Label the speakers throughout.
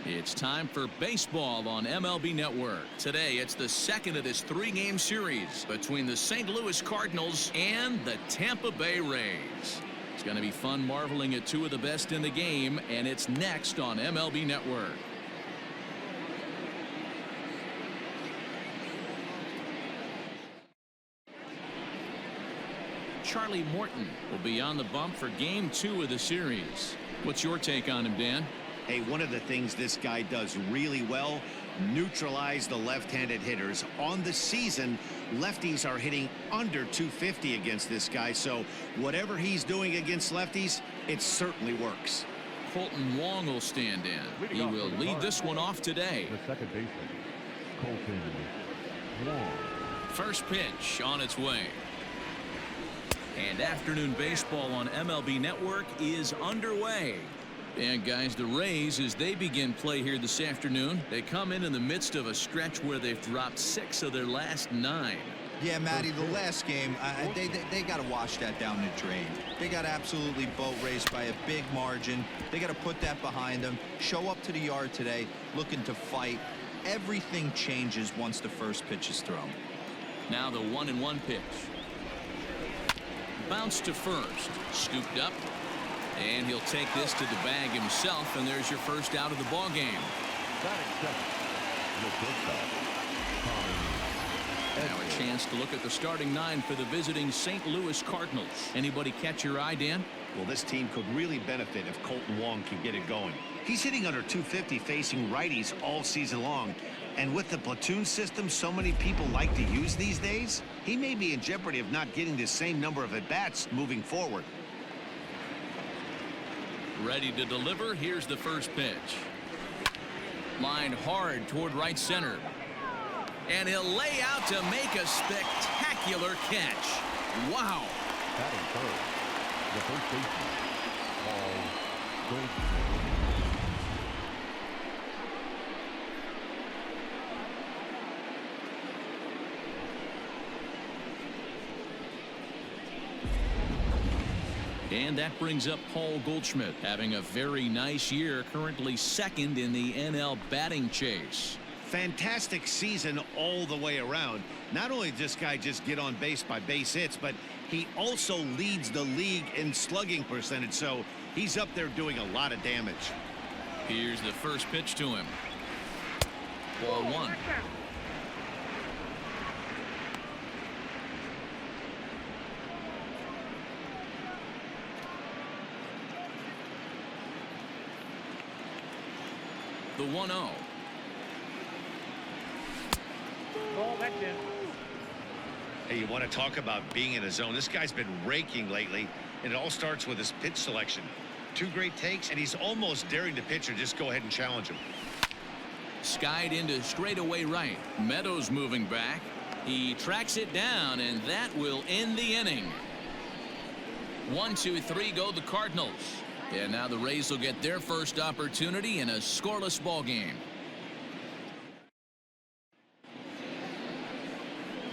Speaker 1: It's time for baseball on MLB Network. Today, it's the second of this three-game series between the St. Louis Cardinals and the Tampa Bay Rays. It's going to be fun marveling at two of the best in the game, and it's next on MLB Network. Charlie Morton will be on the bump for Game 2 of the series. What's your take on him, Dan?
Speaker 2: Hey, one of the things this guy does really well, neutralize the left-handed hitters. On the season, lefties are hitting under 250 against this guy, so whatever he's doing against lefties, it certainly works.
Speaker 1: Colton Wong will stand in. He will lead this one off today.
Speaker 3: The second baseman, Colton Wong.
Speaker 1: First pitch on its way. And afternoon baseball on MLB Network is underway. And guys, the Rays, as they begin play here this afternoon, they come in the midst of a stretch where they've dropped 6 of their last 9.
Speaker 4: Yeah, Matty, the last game, they got to wash that down the drain. They got absolutely boat raced by a big margin. They got to put that behind them, show up to the yard today, looking to fight. Everything changes once the first pitch is thrown.
Speaker 1: Now the 1-1 pitch. Bounce to first, scooped up, and he'll take this to the bag himself, and there's your first out of the ball game. Now a chance to look at the starting 9 for the visiting St. Louis Cardinals. Anybody catch your eye, Dan?
Speaker 2: Well, this team could really benefit if Colton Wong can get it going. He's hitting under 250 facing righties all season long. And with the platoon system so many people like to use these days, he may be in jeopardy of not getting the same number of at-bats moving forward.
Speaker 1: Ready to deliver. Here's the first pitch. Line hard toward right center. And he'll lay out to make a spectacular catch. Wow.
Speaker 3: Batting first, the first baseman, Paul Goldschmidt.
Speaker 1: And that brings up Paul Goldschmidt, having a very nice year, currently second in the NL batting chase.
Speaker 2: Fantastic season all the way around. Not only did this guy just get on base by base hits, but he also leads the league in slugging percentage, so he's up there doing a lot of damage.
Speaker 1: Here's the first pitch to him. Ball 1. The 1-0.
Speaker 2: Hey, you want to talk about being in a zone? This guy's been raking lately, and it all starts with his pitch selection. 2 great takes, and he's almost daring the pitcher just go ahead and challenge him.
Speaker 1: Skied into straightaway right. Meadows moving back. He tracks it down, and that will end the inning. 1, 2, 3 go the Cardinals. And now the Rays will get their first opportunity in a scoreless ball game.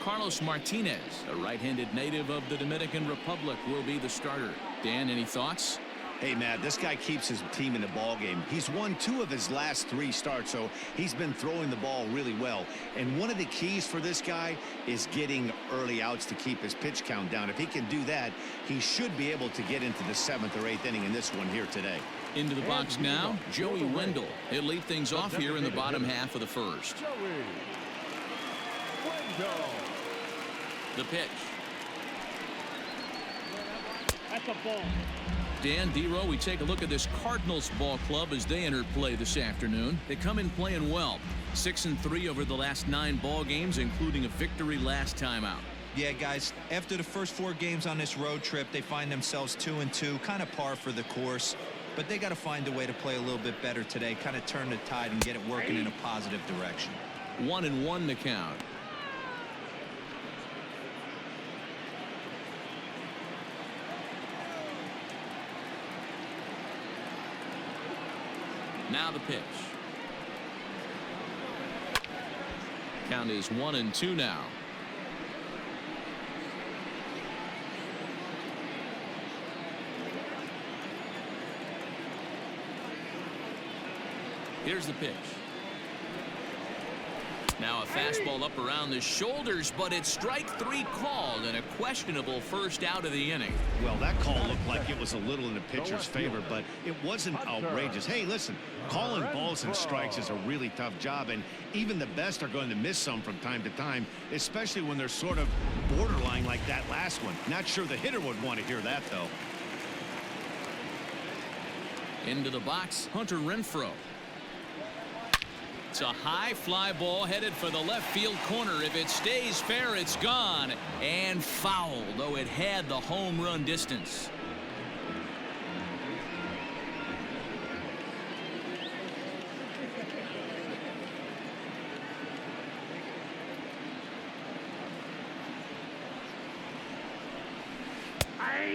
Speaker 1: Carlos Martinez, a right-handed native of the Dominican Republic, will be the starter. Dan, any thoughts?
Speaker 2: Hey, Matt, this guy keeps his team in the ball game. He's won 2 of his last 3 starts, so he's been throwing the ball really well. And one of the keys for this guy is getting early outs to keep his pitch count down. If he can do that, he should be able to get into the 7th or 8th inning in this one here today.
Speaker 1: Into the box now, Joey Wendell. He'll lead things off here in the bottom half of the first. The pitch.
Speaker 5: That's a ball.
Speaker 1: Dan, D-Row, we take a look at this Cardinals ball club as they enter play this afternoon. They come in playing well. 6-3 over the last 9 ball games, including a victory last time out.
Speaker 4: Yeah, guys, after the first 4 games on this road trip, they find themselves 2-2, kind of par for the course. But they got to find a way to play a little bit better today, kind of turn the tide and get it working in a positive direction.
Speaker 1: 1-1 the count. Now the pitch. Count is 1-2 now. Here's the pitch. Now a fastball up around the shoulders, but it's strike 3 called and a questionable first out of the inning.
Speaker 2: Well, that call looked like it was a little in the pitcher's favor, but it wasn't outrageous. Hey, listen, calling balls and strikes is a really tough job, and even the best are going to miss some from time to time, especially when they're sort of borderline like that last one. Not sure the hitter would want to hear that, though.
Speaker 1: Into the box, Hunter Renfroe. It's a high fly ball headed for the left field corner. If it stays fair, it's gone and foul, though it had the home run distance.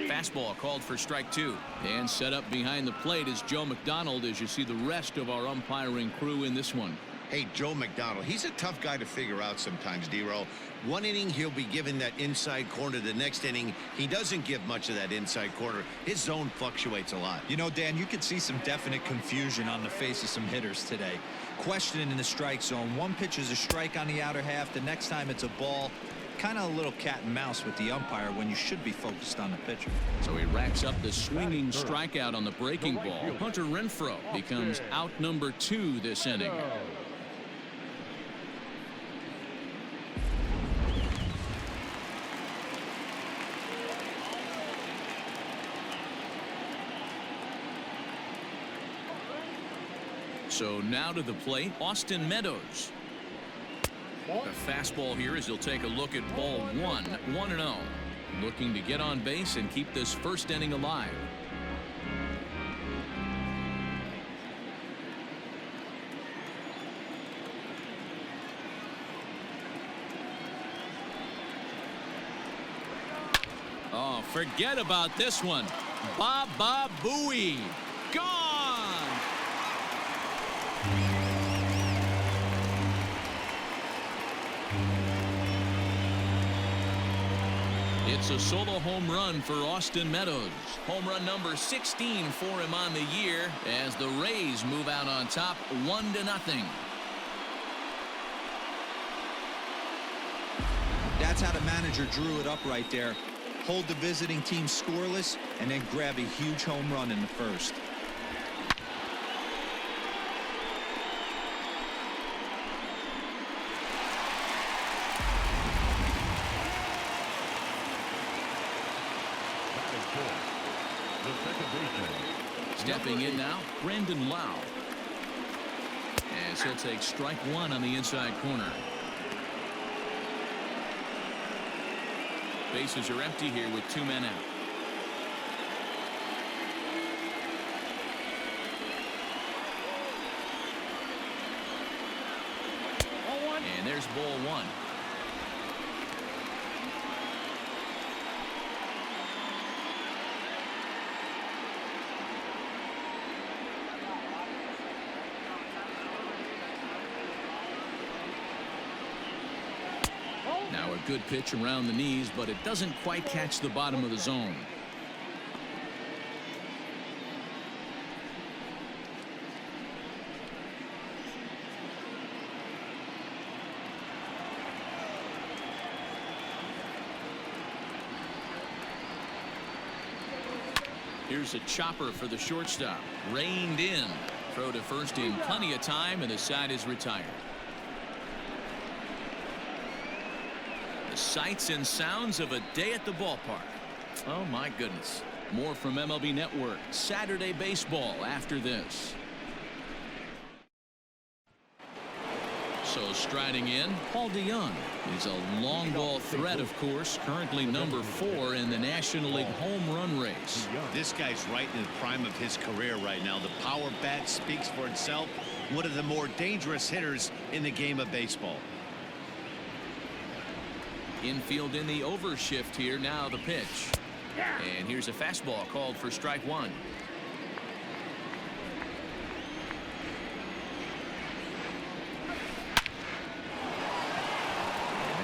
Speaker 1: Fastball called for strike 2. And set up behind the plate is Joe McDonald as you see the rest of our umpiring crew in this one.
Speaker 2: Hey, Joe McDonald, he's a tough guy to figure out sometimes, D-Row. One inning, he'll be given that inside corner. The next inning, he doesn't give much of that inside corner. His zone fluctuates a lot.
Speaker 4: You know, Dan, you could see some definite confusion on the face of some hitters today. Questioning in the strike zone. One pitch is a strike on the outer half. The next time it's a ball. Kind of a little cat and mouse with the umpire when you should be focused on the pitcher.
Speaker 1: So he racks up the swinging strikeout on the breaking ball. Hunter Renfroe becomes out number 2 this inning. So now to the plate, Austin Meadows. A fastball here as he'll take a look at ball 1, 1-0. Looking to get on base and keep this first inning alive. Oh, forget about this one. Baba Booey. Gone. It's a solo home run for Austin Meadows. Home run number 16 for him on the year as the Rays move out on top 1-0.
Speaker 4: That's how the manager drew it up right there. Hold the visiting team scoreless and then grab a huge home run in the first.
Speaker 1: Stepping in now, Brandon Lau. As he'll take strike 1 on the inside corner. Bases are empty here with 2 men out. And there's ball 1. Now a good pitch around the knees, but it doesn't quite catch the bottom of the zone. Here's a chopper for the shortstop. Reined in. Throw to first in plenty of time, and the side is retired. The sights and sounds of a day at the ballpark. Oh my goodness. More from MLB Network Saturday baseball after this. So striding in, Paul DeYoung is a long ball threat, of course, currently number 4 in the National League home run race.
Speaker 2: This guy's right in the prime of his career right now. The power bat speaks for itself. One of the more dangerous hitters in the game of baseball.
Speaker 1: Infield in the overshift here. Now the pitch. And here's a fastball called for strike 1. And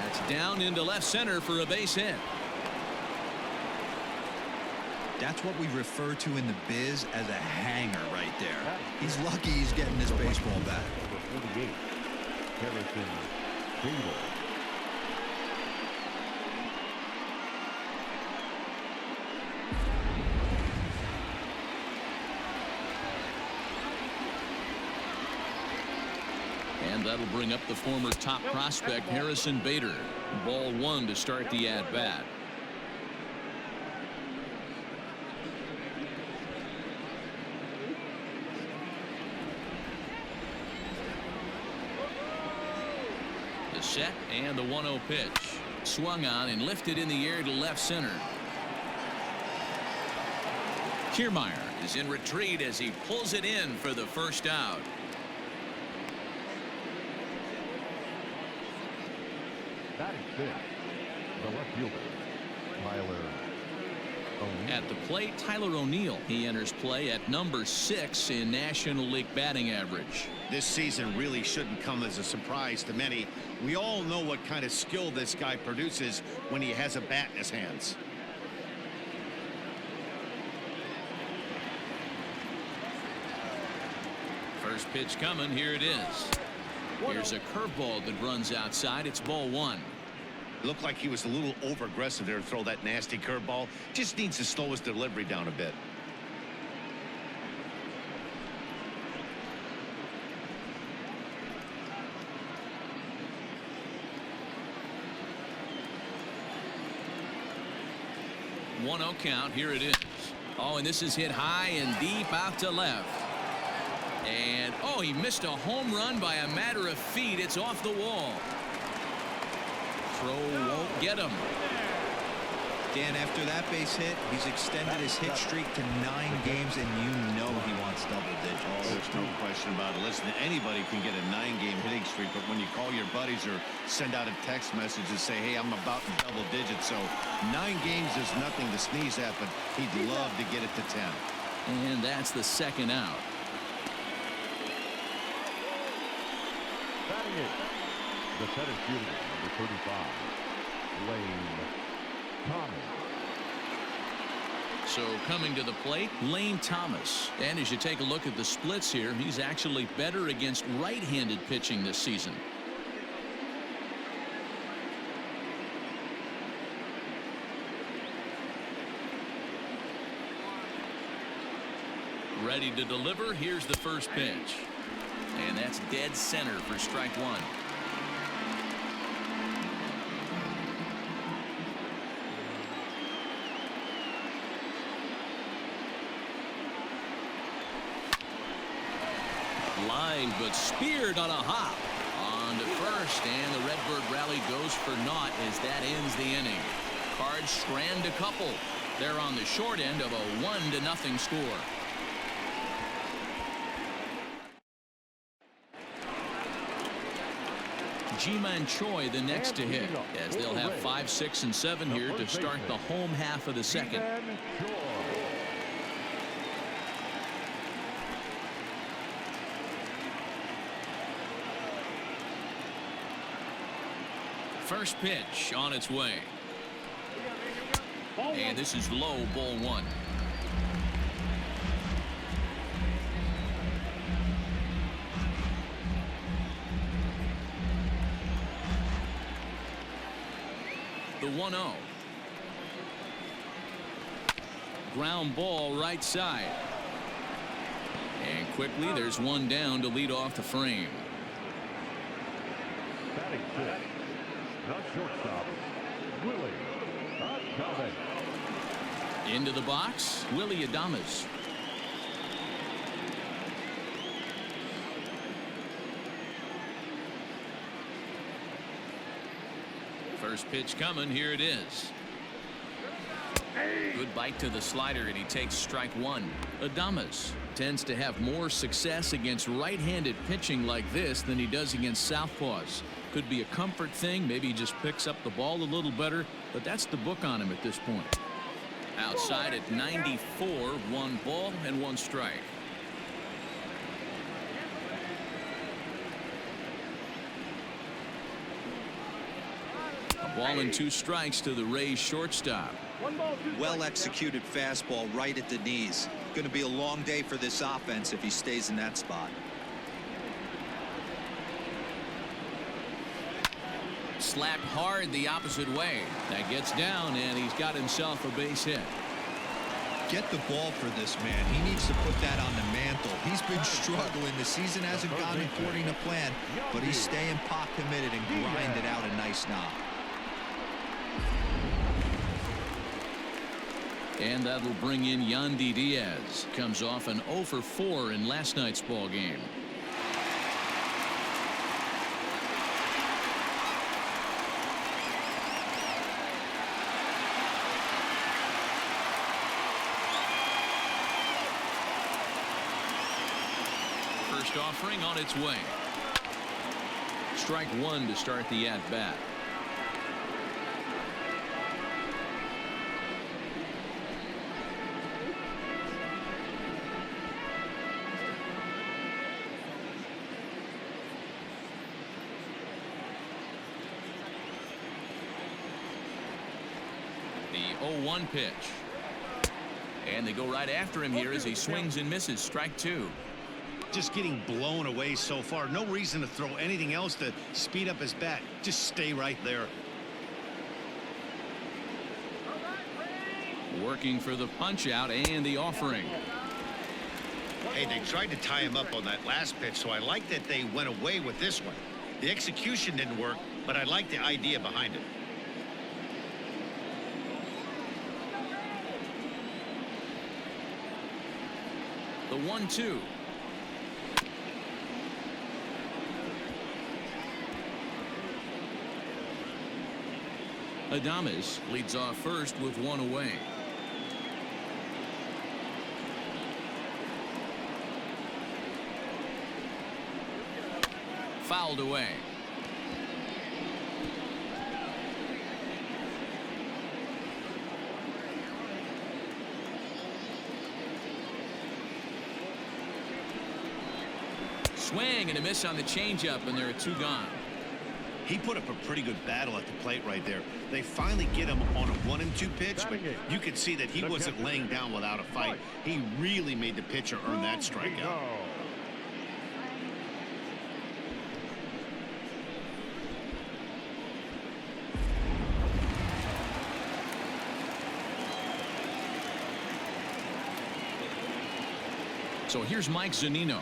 Speaker 1: that's down into left center for a base hit.
Speaker 4: That's what we refer to in the biz as a hanger right there. He's lucky he's getting this baseball back.
Speaker 3: Number 48, Harrison Bader.
Speaker 1: And that'll bring up the former top prospect Harrison Bader. Ball one to start the at-bat. The set and the 1-0 pitch. Swung on and lifted in the air to left center. Kiermaier is in retreat as he pulls it in for the first out.
Speaker 3: Batting fifth, the left fielder, Tyler O'Neill.
Speaker 1: At the plate, Tyler O'Neill. He enters play at number 6 in National League batting average.
Speaker 2: This season really shouldn't come as a surprise to many. We all know what kind of skill this guy produces when he has a bat in his hands.
Speaker 1: First pitch coming. Here it is. Here's a curveball that runs outside. It's ball one.
Speaker 2: Looked like he was a little over aggressive there to throw that nasty curveball. Just needs to slow his delivery down a bit.
Speaker 1: One 0 count. Here it is. Oh, and this is hit high and deep out to left. And oh, he missed a home run by a matter of feet. It's off the wall. Throw won't get him.
Speaker 4: Dan, after that base hit, he's extended his hit streak to 9 games, and you know he wants double digits.
Speaker 2: Oh, there's no question about it. Listen, anybody can get a 9-game hitting streak, but when you call your buddies or send out a text message and say, hey, I'm about in double digits, so 9 games is nothing to sneeze at, but he'd love to get it to 10.
Speaker 1: And that's the second out.
Speaker 3: Batting it, the center fielder, number 35, Lane Thomas.
Speaker 1: So coming to the plate, Lane Thomas. And as you take a look at the splits here, he's actually better against right-handed pitching this season. Ready to deliver. Here's the first pitch. And that's dead center for strike one. Line, but speared on a hop. On to first, and the Redbird rally goes for naught as that ends the inning. Cards strand a couple. They're on the short end of a 1-0 score. Ji-Man Choi the next to hit, as they'll have 5, 6, and 7 here to start the home half of the second. First pitch on its way. And this is low, ball one. The 1-0. Ground ball right side. And quickly there's one down to lead off the frame.
Speaker 3: Batting fifth, the shortstop, Willie Adames.
Speaker 1: Into the box, Willie Adames. First pitch coming. Here it is. Good bite to the slider, and he takes strike one. Adames tends to have more success against right-handed pitching like this than he does against southpaws. Could be a comfort thing. Maybe he just picks up the ball a little better, but that's the book on him at this point. Outside at 94, 1 ball and 1 strike. A ball and 2 strikes to the Rays shortstop.
Speaker 5: One ball, two
Speaker 4: Well
Speaker 5: strikes.
Speaker 4: executed fastball right at the knees. Going to be a long day for this offense if he stays in that spot.
Speaker 1: Slapped hard the opposite way. That gets down, and he's got himself a base hit.
Speaker 4: Get the ball for this man. He needs to put that on the mantle. He's been struggling. The season hasn't gone according to plan, but he's staying pot committed and grinded out a nice knock.
Speaker 1: And that'll bring in Yandy Diaz. Comes off an 0 for 4 in last night's ball game. First offering on its way. Strike one to start the at-bat. The 0-1 pitch. And they go right after him here as he swings and misses. Strike two.
Speaker 2: Just getting blown away so far. No reason to throw anything else to speed up his bat. Just stay right there.
Speaker 1: Working for the punch out and the offering.
Speaker 2: Hey, they tried to tie him up on that last pitch, so I like that they went away with this one. The execution didn't work, but I like the idea behind it.
Speaker 1: The 1-2. Adames leads off first with one away. Fouled away. Swing and a miss on the changeup, and there are two gone.
Speaker 2: He put up a pretty good battle at the plate right there. They finally get him on a 1-2 pitch, but you could see that he wasn't laying down without a fight. He really made the pitcher earn that strikeout.
Speaker 1: So here's Mike Zunino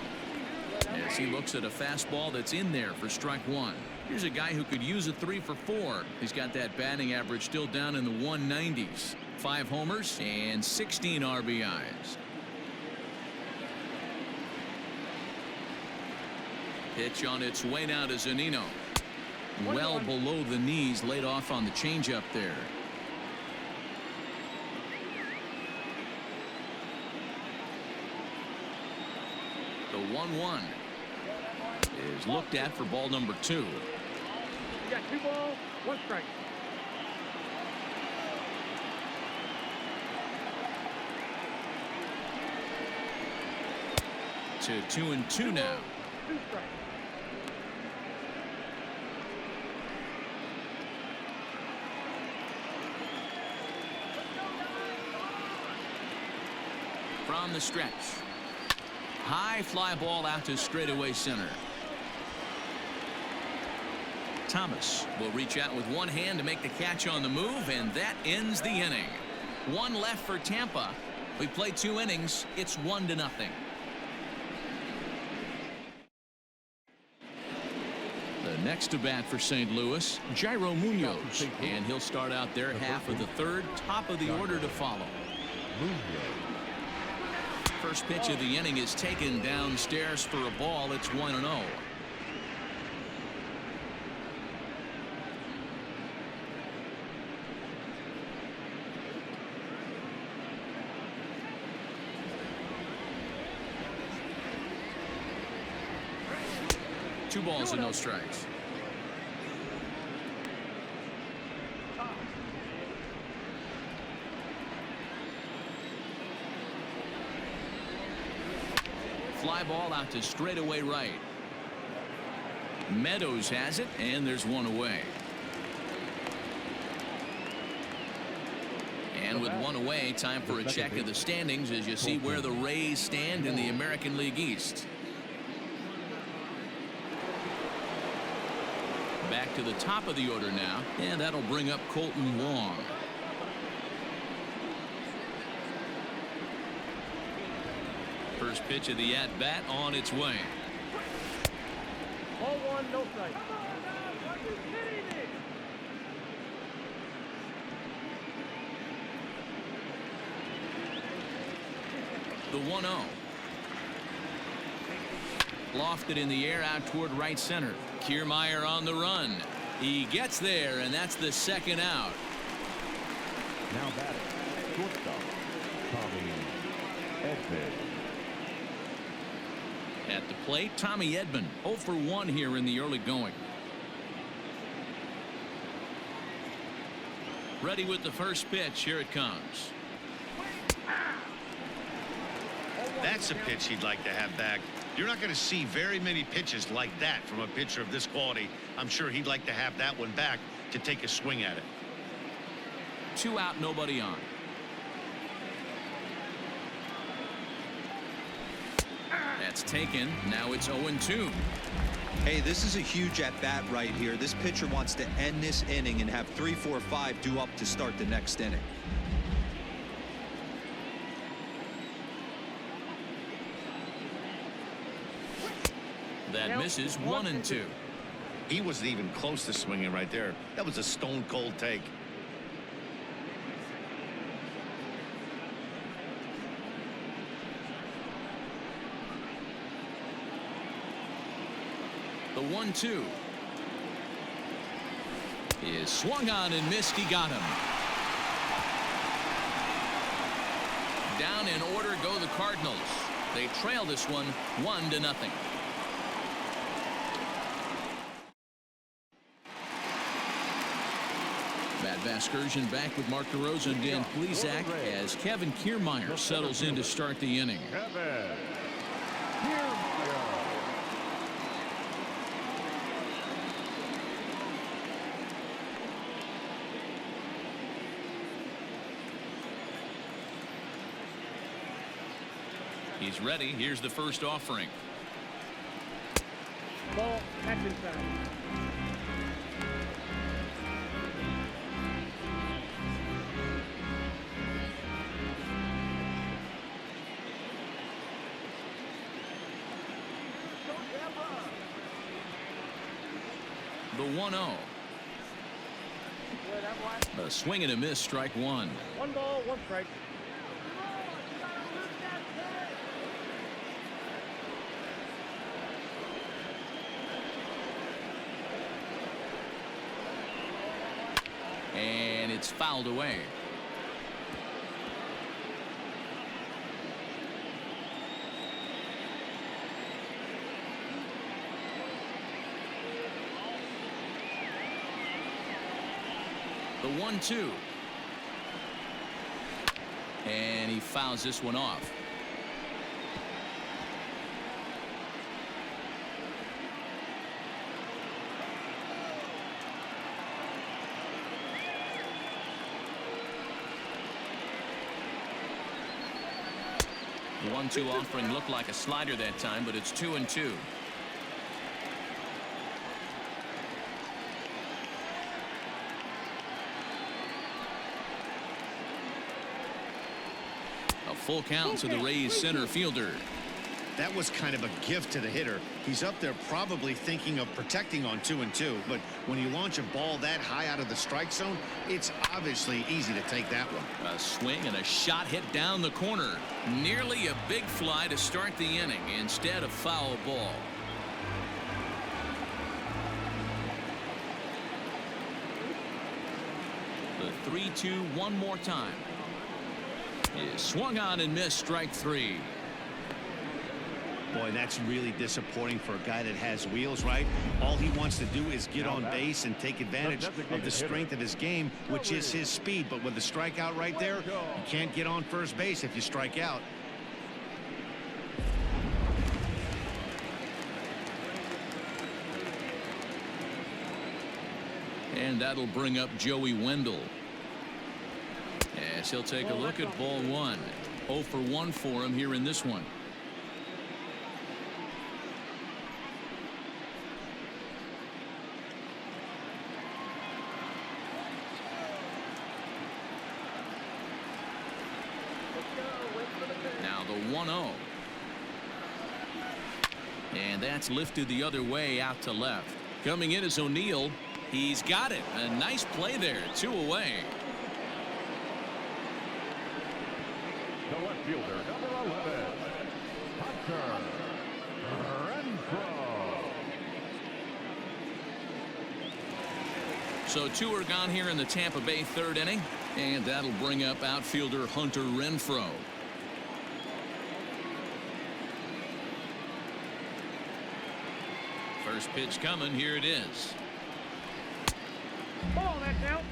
Speaker 1: as he looks at a fastball that's in there for strike one. Here's a guy who could use a 3 for 4. He's got that batting average still down in the 190s. 5 homers and 16 RBIs. Pitch on its way now to Zunino. Well below the knees, laid off on the changeup there. The 1-1 is looked at for ball number 2.
Speaker 5: You got 2 balls, 1 strike.
Speaker 1: To 2-2 now.
Speaker 5: 2 strikes.
Speaker 1: From the stretch. High fly ball out to straightaway center. Thomas will reach out with one hand to make the catch on the move, and that ends the inning. 1 left for Tampa. We played 2 innings. It's 1-0. The next to bat for St. Louis, Jairo Munoz, and he'll start out their half of the third. Top of the order to follow. First pitch of the inning is taken downstairs for a ball. It's 1-0. Two balls and no strikes. Fly ball out to straightaway right. Meadows has it, and there's one away. And with one away, time for a check of the standings as you see where the Rays stand in the American League East. Back to the top of the order now, and that'll bring up Colton Wong. First pitch of the at-bat on its way.
Speaker 5: Ball one, no strike.
Speaker 1: The 1-0. Lofted in the air out toward right center. Kiermaier on the run. He gets there, and that's the second out.
Speaker 3: Now batting, shortstop, Tommy Edman.
Speaker 1: At the plate, Tommy Edman, 0 for 1 here in the early going. Ready with the first pitch. Here it comes.
Speaker 2: That's a pitch he'd like to have back. You're not going to see very many pitches like that from a pitcher of this quality. I'm sure he'd like to have that one back to take a swing at it.
Speaker 1: 2 out, nobody on. That's taken. Now it's 0-2.
Speaker 4: Hey, this is a huge at-bat right here. This pitcher wants to end this inning and have 3, 4, 5 due up to start the next inning.
Speaker 1: That misses. 1-2.
Speaker 2: He wasn't even close to swinging right there. That was a stone cold take.
Speaker 1: The 1-2 is swung on and missed. He got him. Down in order go the Cardinals. They trail this one 1-0. Matt Vasgersian back with Mark DeRosa and Dan Plesac as Kevin Kiermaier settles in to start the inning.
Speaker 3: Kevin.
Speaker 1: He's ready. Here's the first offering.
Speaker 5: Ball, catch inside.
Speaker 1: The 1-0. A swing and a miss, strike one.
Speaker 5: 1 ball, 1 strike.
Speaker 1: And it's fouled away. The 1-2. And he fouls this one off. The 1-2 offering looked like a slider that time, but it's 2-2. A full count to the Rays center fielder.
Speaker 2: That was kind of a gift to the hitter. He's up there probably thinking of protecting on 2-2, but when you launch a ball that high out of the strike zone, it's obviously easy to take that one.
Speaker 1: A swing and a shot hit down the corner. Nearly a big fly to start the inning. Instead, a foul ball. The 3-2 one more time. Is swung on and missed, strike 3.
Speaker 2: Boy, that's really disappointing for a guy that has wheels, right? All he wants to do is get on base and take advantage of the strength of his game, which is his speed. But with the strikeout right there, you can't get on first base if you strike out. And that'll bring up Joey Wendell.
Speaker 1: As he'll take a look at ball one. 0 for 1 for him here in this one. Now the 1-0. And that's lifted the other way out to left. Coming in is O'Neill. He's got it. A nice play there. 2 away.
Speaker 3: The left fielder, number 11, Hunter Renfroe.
Speaker 1: So 2 are gone here in the Tampa Bay 3rd inning. And that'll bring up outfielder Hunter Renfroe. First pitch coming. Here it is.
Speaker 5: Ball, that's out.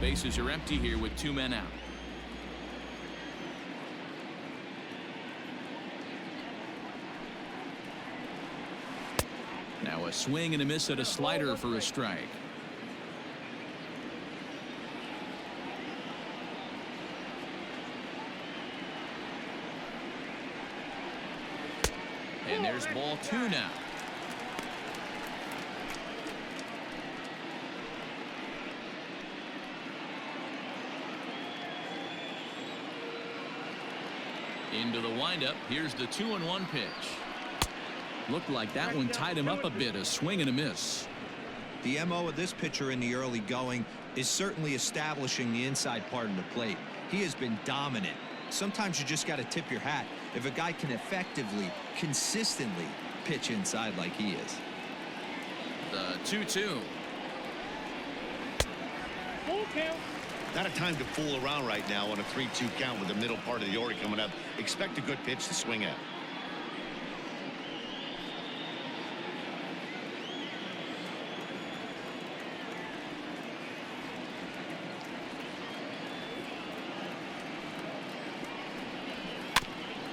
Speaker 1: Bases are empty here with 2 men out. Now a swing and a miss at a slider for a strike. And there's ball 2 now. Into the windup. Here's the 2-1 pitch. Looked like that one tied him up a bit. A swing and a miss.
Speaker 4: The MO of this pitcher in the early going is certainly establishing the inside part of the plate. He has been dominant. Sometimes you just got to tip your hat if a guy can effectively, consistently pitch inside like he is.
Speaker 1: The 2-2.
Speaker 5: Full count.
Speaker 2: Not a time to fool around right now on a 3-2 count with the middle part of the order coming up. Expect a good pitch to swing at.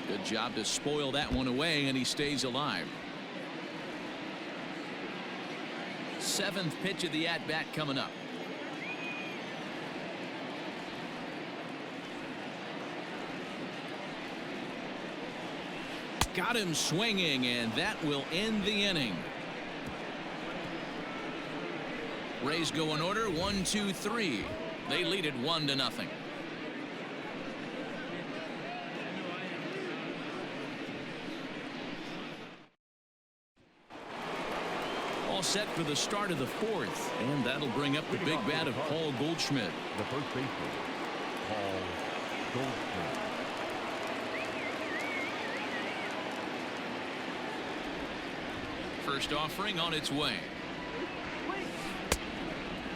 Speaker 1: Good job to spoil that one away, and he stays alive. 7th pitch of the at-bat coming up. Got him swinging, and that will end the inning. Rays go in order 1, 2, 3. They lead it 1-0. All set for the start of the 4th, and that'll bring up the big bat of Paul Goldschmidt.
Speaker 3: The first baseman, Paul Goldschmidt.
Speaker 1: First offering on its way.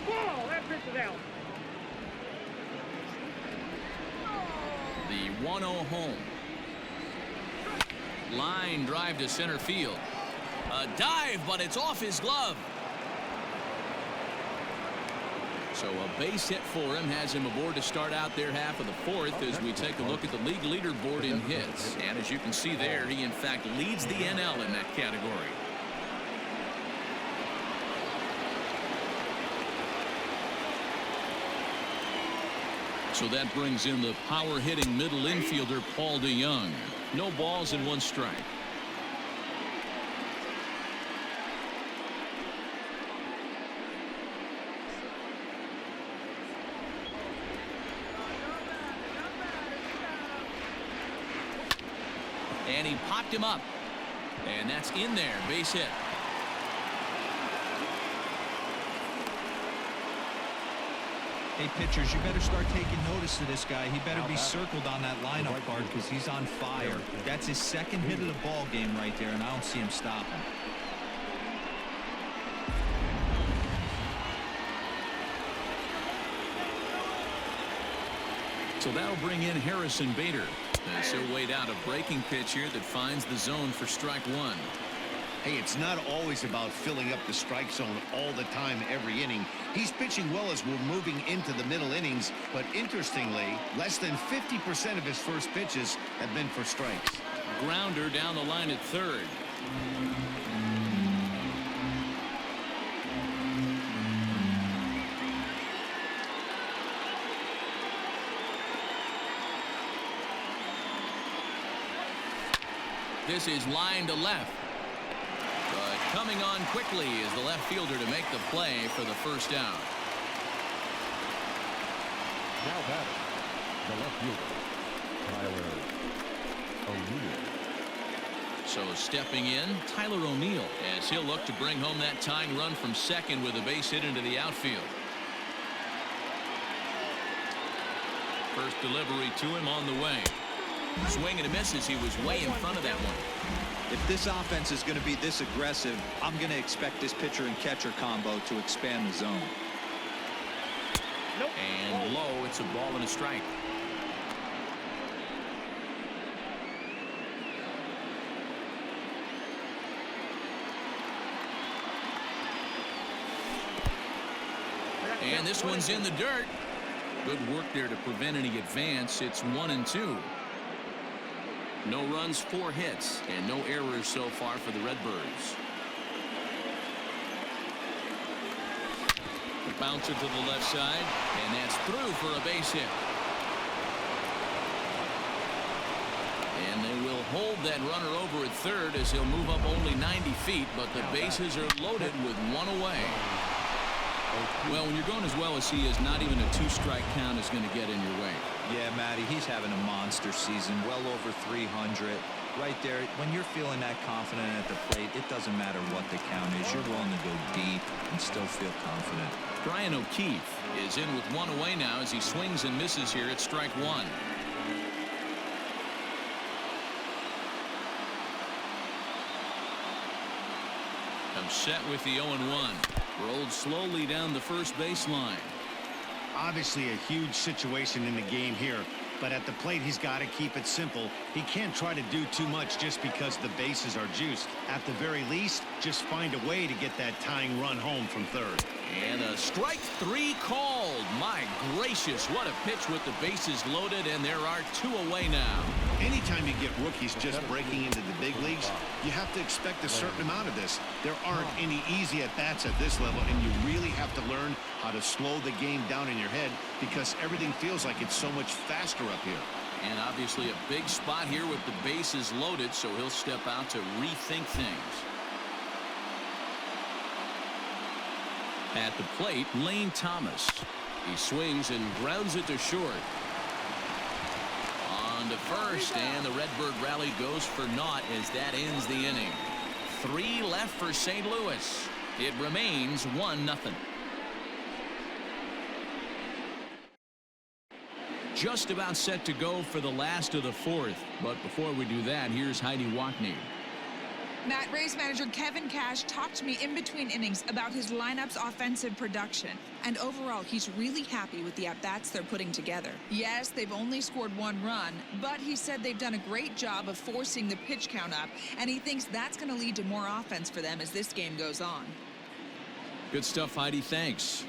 Speaker 5: Ball, that pitch is out.
Speaker 1: The 1-0 home. Line drive to center field. A dive, but it's off his glove. So a base hit for him has him aboard to start out their half of the 4th as we take a look at the league leaderboard in hits. And as you can see there, he in fact leads the NL in that category. So that brings in the power hitting middle infielder Paul DeYoung. No balls and 1 strike. And he popped him up. And that's in there. Base hit.
Speaker 4: Hey, pitchers, you better start taking notice of this guy. He better be circled on that lineup card because he's on fire. That's his 2nd hit of the ball game right there, and I don't see him stopping.
Speaker 1: So that'll bring in Harrison Bader. As he'll wait out a breaking pitch here that finds the zone for strike 1.
Speaker 2: Hey, it's not always about filling up the strike zone all the time every inning. He's pitching well as we're moving into the middle innings, but interestingly, less than 50% of his first pitches have been for strikes.
Speaker 1: Grounder down the line at 3rd. This is line to left. But coming on quickly is the left fielder to make the play for the first down.
Speaker 3: Now batting, the left fielder, Tyler O'Neill.
Speaker 1: So stepping in, Tyler O'Neill, as he'll look to bring home that tying run from second with a base hit into the outfield. First delivery to him on the way. Swing and a miss as he was way in front of that one.
Speaker 4: If this offense is going to be this aggressive, I'm going to expect this pitcher and catcher combo to expand the zone.
Speaker 1: And low, it's a ball and a strike. And this one's in the dirt. Good work there to prevent any advance. It's 1-2. No runs, 4 hits, and no errors so far for the Redbirds. Bouncer to the left side, and that's through for a base hit. And they will hold that runner over at third as he'll move up only 90 feet, but the bases are loaded with one away. Well, when you're going as well as he is, not even a 2-strike count is going to get in your way.
Speaker 4: Yeah, Matty, he's having a monster season, well over 300. Right there, when you're feeling that confident at the plate, it doesn't matter what the count is. You're willing to go deep and still feel confident.
Speaker 1: Brian O'Keefe is in with one away now as he swings and misses here at strike one. I'm set with the 0-1. Rolled slowly down the first baseline.
Speaker 2: Obviously a huge situation in the game here, but at the plate he's got to keep it simple. He can't try to do too much just because the bases are juiced. At the very least, just find a way to get that tying run home from third.
Speaker 1: And a strike 3 called. My gracious, what a pitch with the bases loaded, and there are 2 away now.
Speaker 2: Anytime you get rookies just breaking into the big leagues, you have to expect a certain amount of this. There aren't any easy at-bats at this level, and you really have to learn how to slow the game down in your head because everything feels like it's so much faster up here.
Speaker 1: And obviously a big spot here with the bases loaded, so he'll step out to rethink things. At the plate, Lane Thomas. He swings and grounds it to short. On to first, and the Redbird rally goes for naught as that ends the inning. 3 left for St. Louis. It remains 1-0. Just about set to go for the last of the 4th. But before we do that, here's Heidi Wackney.
Speaker 6: Matt, Rays manager Kevin Cash talked to me in between innings about his lineup's offensive production. And overall, he's really happy with the at-bats they're putting together. Yes, they've only scored 1 run, but he said they've done a great job of forcing the pitch count up, and he thinks that's going to lead to more offense for them as this game goes on.
Speaker 1: Good stuff, Heidi. Thanks.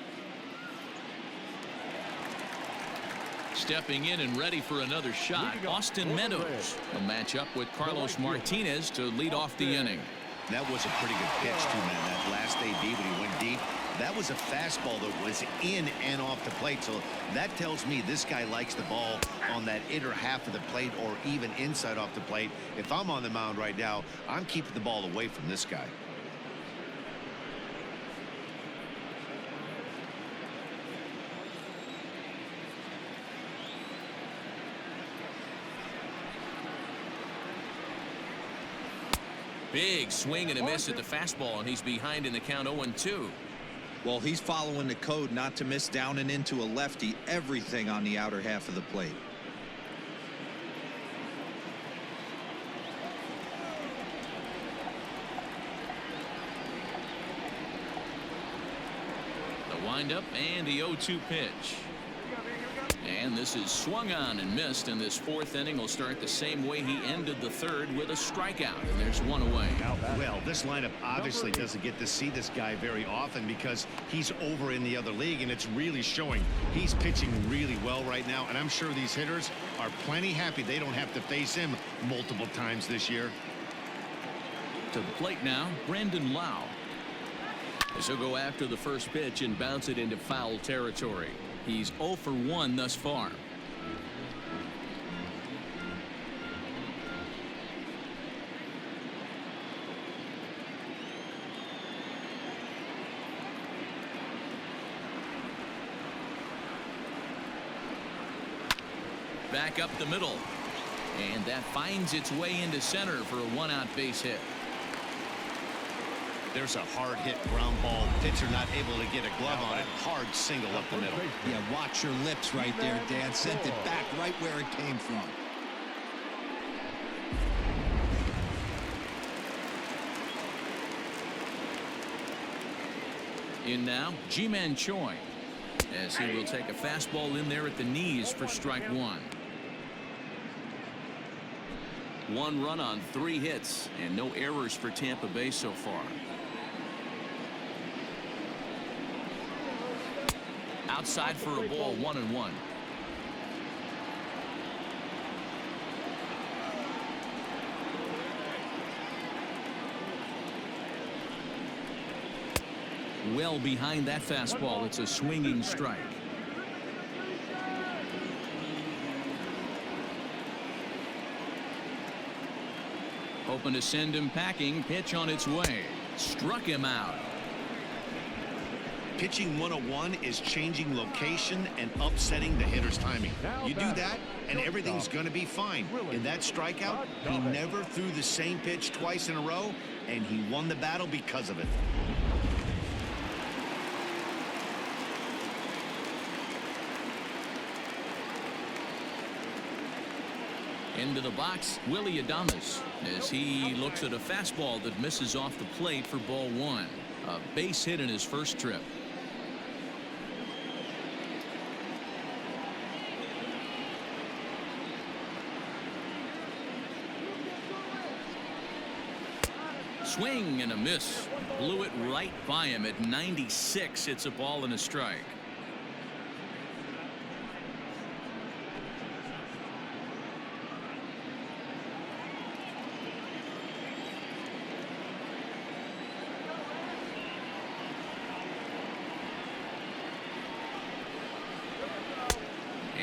Speaker 1: Stepping in and ready for another shot, Austin Meadows will match up with Carlos Martinez to lead off the inning.
Speaker 2: That was a pretty good pitch, too, man. That last AB when he went deep, that was a fastball that was in and off the plate. So that tells me this guy likes the ball on that inner half of the plate or even inside off the plate. If I'm on the mound right now, I'm keeping the ball away from this guy.
Speaker 1: Big swing and a miss at the fastball, and he's behind in the count 0-2.
Speaker 4: Well, he's following the code not to miss down and into a lefty, everything on the outer half of the plate.
Speaker 1: The windup and the 0-2 pitch. And this is swung on and missed, and this 4th inning will start the same way he ended the 3rd with a strikeout, and there's 1 away.
Speaker 2: Well, this lineup obviously doesn't get to see this guy very often because he's over in the other league, and it's really showing. He's pitching really well right now, and I'm sure these hitters are plenty happy they don't have to face him multiple times this year.
Speaker 1: To the plate now, Brandon Lau. As he'll go after the first pitch and bounce it into foul territory. He's 0 for 1 thus far. back up the middle. And that finds its way into center for a one-out base hit.
Speaker 2: There's a hard hit ground ball. Pitcher not able to get a glove on it. Hard single up the middle.
Speaker 4: Yeah, watch your lips right there, Dan. Sent it back right where it came from.
Speaker 1: In now, Ji-Man Choi, as he will take a fastball in there at the knees for strike one. 1 run on 3 hits and no errors for Tampa Bay so far. Outside for a ball, 1-1. Well behind that fastball. It's a swinging strike. Hoping to send him packing. Pitch on its way. Struck him out.
Speaker 2: Pitching 101 is changing location and upsetting the hitter's timing. You do that and everything's going to be fine. In that strikeout, he never threw the same pitch twice in a row, and he won the battle because of it.
Speaker 1: Into the box, Willie Adames, as he looks at a fastball that misses off the plate for ball 1. A base hit in his first trip. Swing and a miss. Blew it right by him at 96. It's a ball and a strike.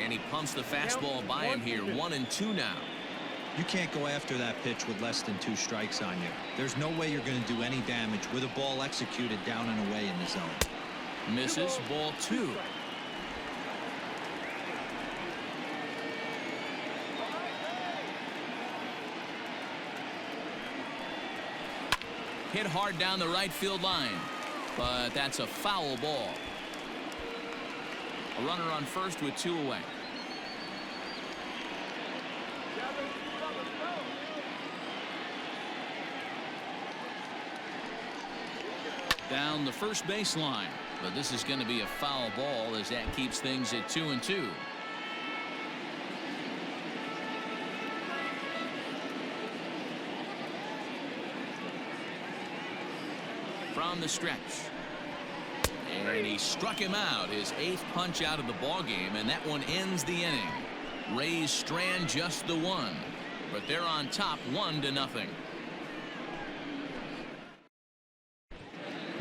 Speaker 1: And he pumps the fastball by him here. 1-2 now.
Speaker 4: You can't go after that pitch with less than 2 strikes on you. There's no way you're going to do any damage with a ball executed down and away in the zone.
Speaker 1: Misses. Ball 2. Hit hard down the right field line, but that's a foul ball. A runner on first with 2 away. Down the first baseline, but this is going to be a foul ball as that keeps things at 2-2. From the stretch. And he struck him out, his 8th punch out of the ball game, and that one ends the inning. Rays strand just the 1, but they're on top 1-0.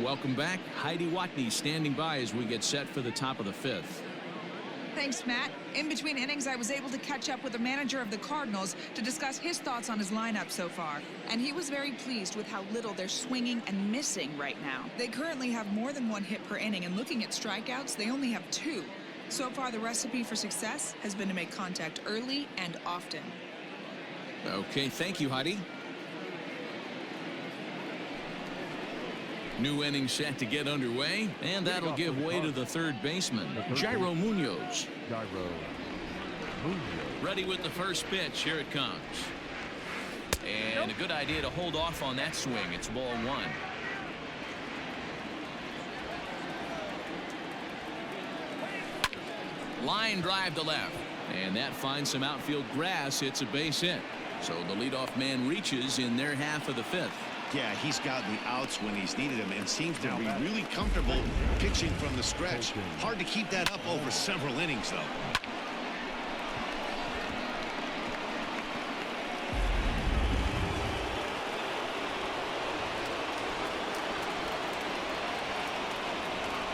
Speaker 1: Welcome back. Heidi Watney standing by as we get set for the top of the 5th.
Speaker 6: Thanks, Matt. In between innings, I was able to catch up with the manager of the Cardinals to discuss his thoughts on his lineup so far. And he was very pleased with how little they're swinging and missing right now. They currently have more than 1 hit per inning, and looking at strikeouts, they only have 2. So far, the recipe for success has been to make contact early and often.
Speaker 1: Okay, thank you, Heidi. New inning set to get underway, and that'll give way to the 3rd baseman, Jairo Munoz. Ready with the first pitch. Here it comes. And a good idea to hold off on that swing. It's ball 1. Line drive to left, and that finds some outfield grass. It's a base hit. So the leadoff man reaches in their half of the 5th.
Speaker 2: Yeah, he's got the outs when he's needed them and seems to be really comfortable pitching from the stretch. Hard to keep that up over several innings, though.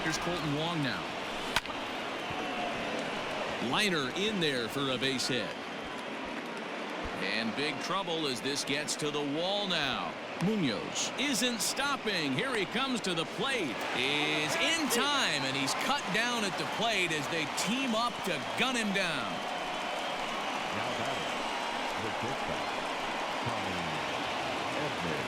Speaker 1: Here's Colton Wong now. Liner in there for a base hit. And big trouble as this gets to the wall now. Munoz isn't stopping. Here he comes to the plate. Is in time, and he's cut down at the plate as they team up to gun him down.
Speaker 3: Now batting, the shortstop, Tommy Edman.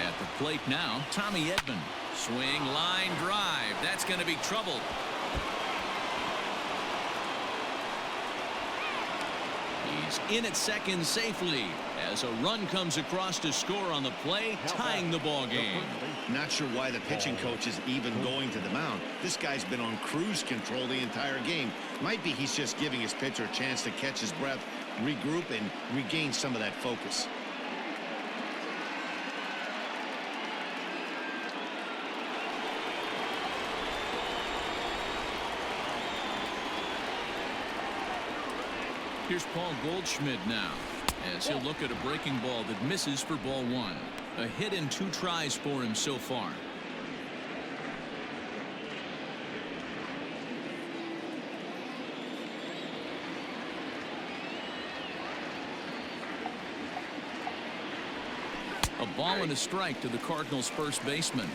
Speaker 1: At the plate now, Tommy Edman. Swing, line drive. That's going to be trouble. He's in at second safely as a run comes across to score on the play, tying the ball game.
Speaker 2: Not sure why the pitching coach is even going to the mound. This guy's been on cruise control the entire game. Might be he's just giving his pitcher a chance to catch his breath, regroup, and regain some of that focus.
Speaker 1: Here's Paul Goldschmidt now, as he'll look at a breaking ball that misses for ball one. A hit and 2 tries for him so far. A ball and a strike to the Cardinals' first baseman.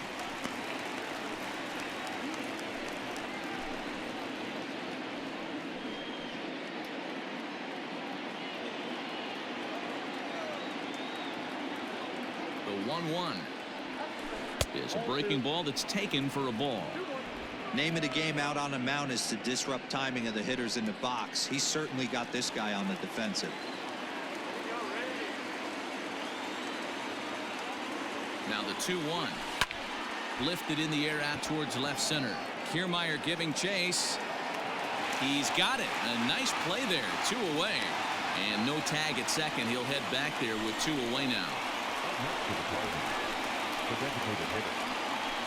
Speaker 1: The 1-1 is a breaking ball that's taken for a ball.
Speaker 4: Name of the game out on the mound is to disrupt timing of the hitters in the box. He's certainly got this guy on the defensive.
Speaker 1: Now the 2-1. Lifted in the air out towards left center. Kiermaier giving chase. He's got it. A nice play there. 2 away. And no tag at second. He'll head back there with 2 away now.
Speaker 3: Next to the Cardinals, the designated hitter,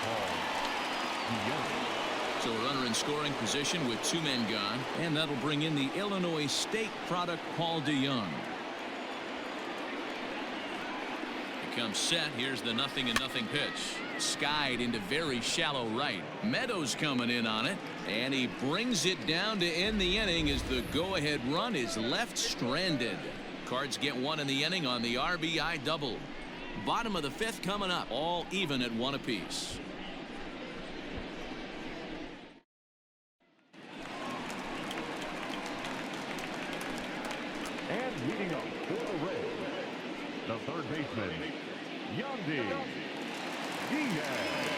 Speaker 3: Paul DeYoung.
Speaker 1: So a runner in scoring position with 2 men gone, and that'll bring in the Illinois State product, Paul DeYoung. He comes set. Here's the 0-0 pitch. Skied into very shallow right. Meadows coming in on it, and he brings it down to end the inning as the go-ahead run is left stranded. Cards get 1 in the inning on the RBI double. Bottom of the 5th coming up, all even at 1 apiece.
Speaker 3: And heating up for the Rays, the third baseman, Yandy Diaz.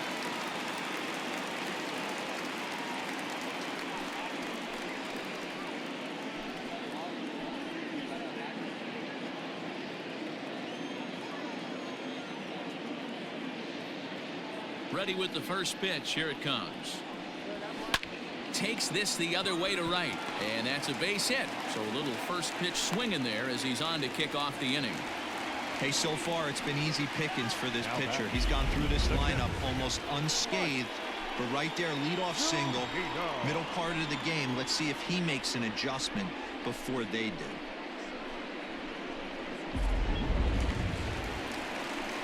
Speaker 1: Ready with the first pitch. Here it comes. Takes this the other way to right, and that's a base hit. So a little first pitch swinging there as he's on to kick off the inning.
Speaker 4: Hey, so far it's been easy pickings for this pitcher. He's gone through this lineup almost unscathed. But right there, leadoff single, middle part of the game. Let's see if he makes an adjustment before they do.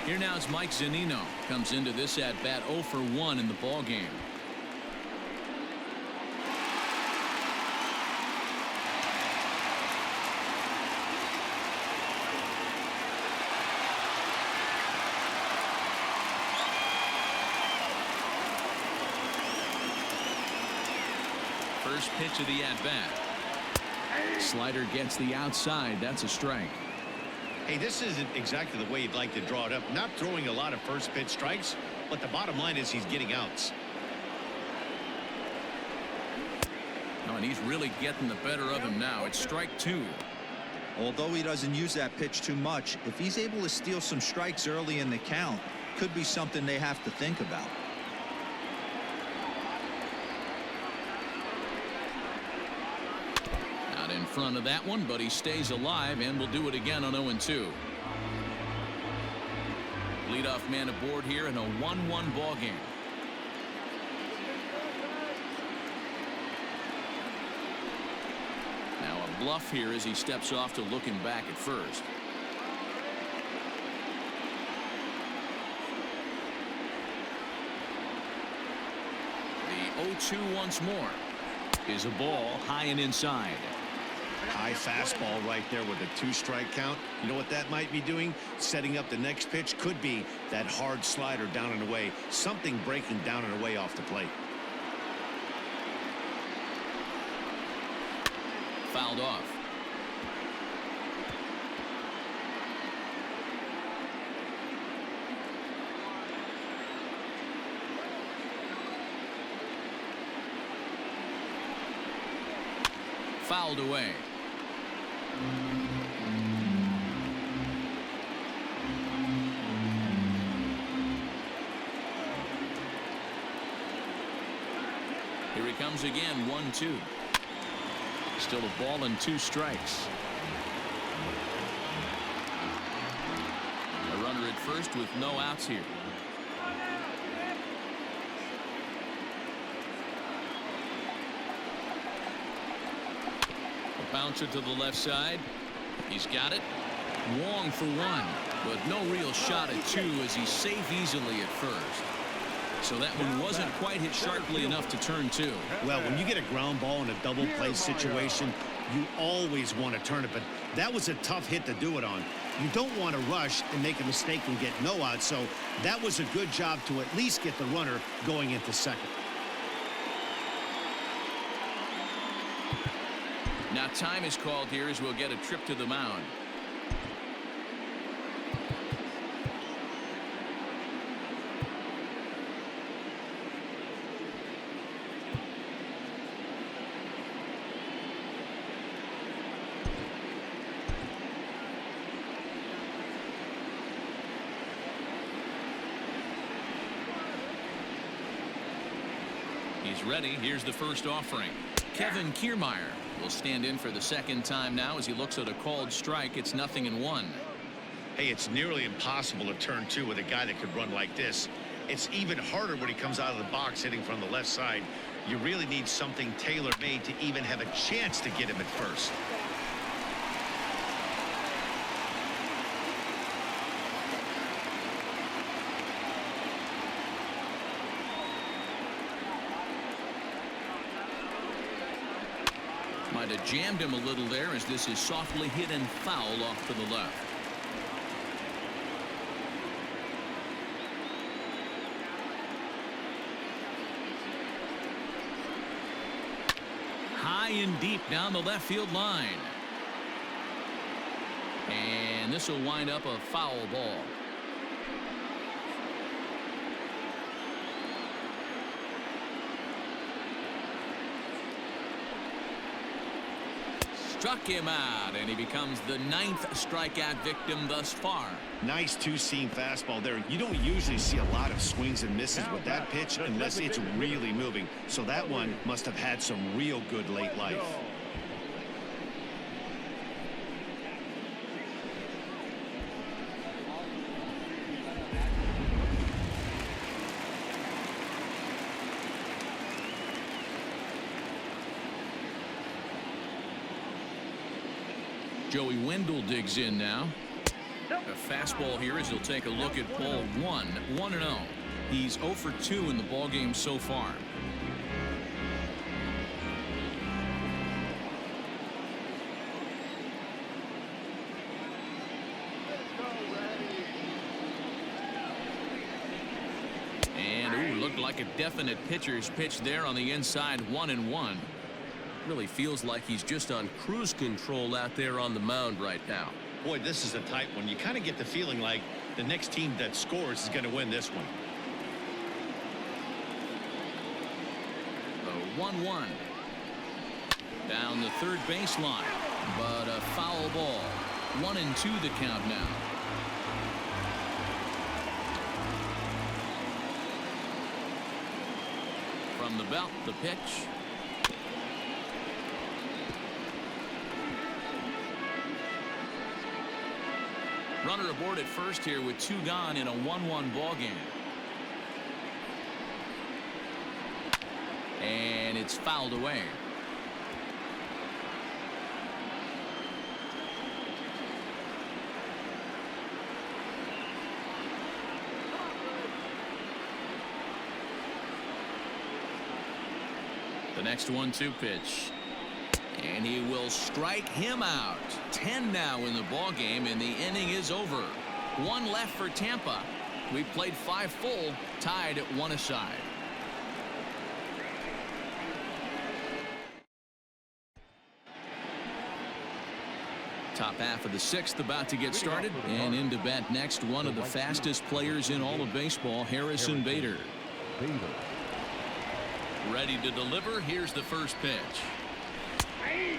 Speaker 1: Here now is Mike Zunino. Comes into this at bat 0 for 1 in the ball game. First pitch of the at bat. Slider gets the outside. That's a strike.
Speaker 2: Hey, this isn't exactly the way you'd like to draw it up. Not throwing a lot of first pitch strikes, but the bottom line is he's getting outs.
Speaker 1: Oh, and he's really getting the better of him now. It's strike 2.
Speaker 4: Although he doesn't use that pitch too much, if he's able to steal some strikes early in the count, could be something they have to think about.
Speaker 1: In front of that one, but he stays alive and will do it again on 0-2. Leadoff man aboard here in a 1-1 ball game. Now a bluff here as he steps off to looking back at first. The 0-2 once more is a ball high and inside.
Speaker 2: High fastball right there with a 2-strike count. You know what that might be doing? Setting up the next pitch. Could be that hard slider down and away. Something breaking down and away off the plate.
Speaker 1: fouled off. Fouled away. Here he comes again, 1-2. Still a ball and 2 strikes. A runner at first with no outs here. A bouncer to the left side. He's got it. Wong for 1, but no real shot at 2 as he's safe easily at first. So that one wasn't quite hit sharply enough to turn 2.
Speaker 2: Well, when you get a ground ball in a double play situation, you always want to turn it, but that was a tough hit to do it on. You don't want to rush and make a mistake and get no out, so that was a good job to at least get the runner going into second.
Speaker 1: Now time is called here as we'll get a trip to the mound. He's ready. Here's the first offering. Kevin Kiermaier will stand in for the second time now as he looks at a called strike. It's 0-1.
Speaker 2: Hey, it's nearly impossible to turn 2 with a guy that could run like this. It's even harder when he comes out of the box hitting from the left side. You really need something tailor-made to even have a chance to get him at first.
Speaker 1: Might have jammed him a little there as this is softly hit and foul off to the left. High and deep down the left field line. And this will wind up a foul ball. Struck him out, and he becomes the 9th strikeout victim thus far.
Speaker 2: Nice two-seam fastball there. You don't usually see a lot of swings and misses with that pitch unless it's really moving. So that one must have had some real good late life.
Speaker 1: Joey Wendell digs in now. A fastball here as he'll take a look at ball 1. 1-0. He's 0 for 2 in the ballgame so far. And ooh, looked like a definite pitcher's pitch there on the inside. 1-1. Really feels like he's just on cruise control out there on the mound right now.
Speaker 2: Boy, this is a tight one. You kind of get the feeling like the next team that scores is going to win this one.
Speaker 1: 1-1. Down the third baseline, but a foul ball. 1-2 the count now. From the belt, the pitch. Runner aboard at first here with 2 gone in a 1-1 ball game. And it's fouled away. The next 1-2 pitch. And he will strike him out. 10 now in the ball game, and the inning is over. 1 left for Tampa. We played 5 full, tied at 1 aside. Top half of the 6th about to get started, and into bat next, one of the fastest players in all of baseball, Harrison Bader. Ready to deliver. Here's the first pitch.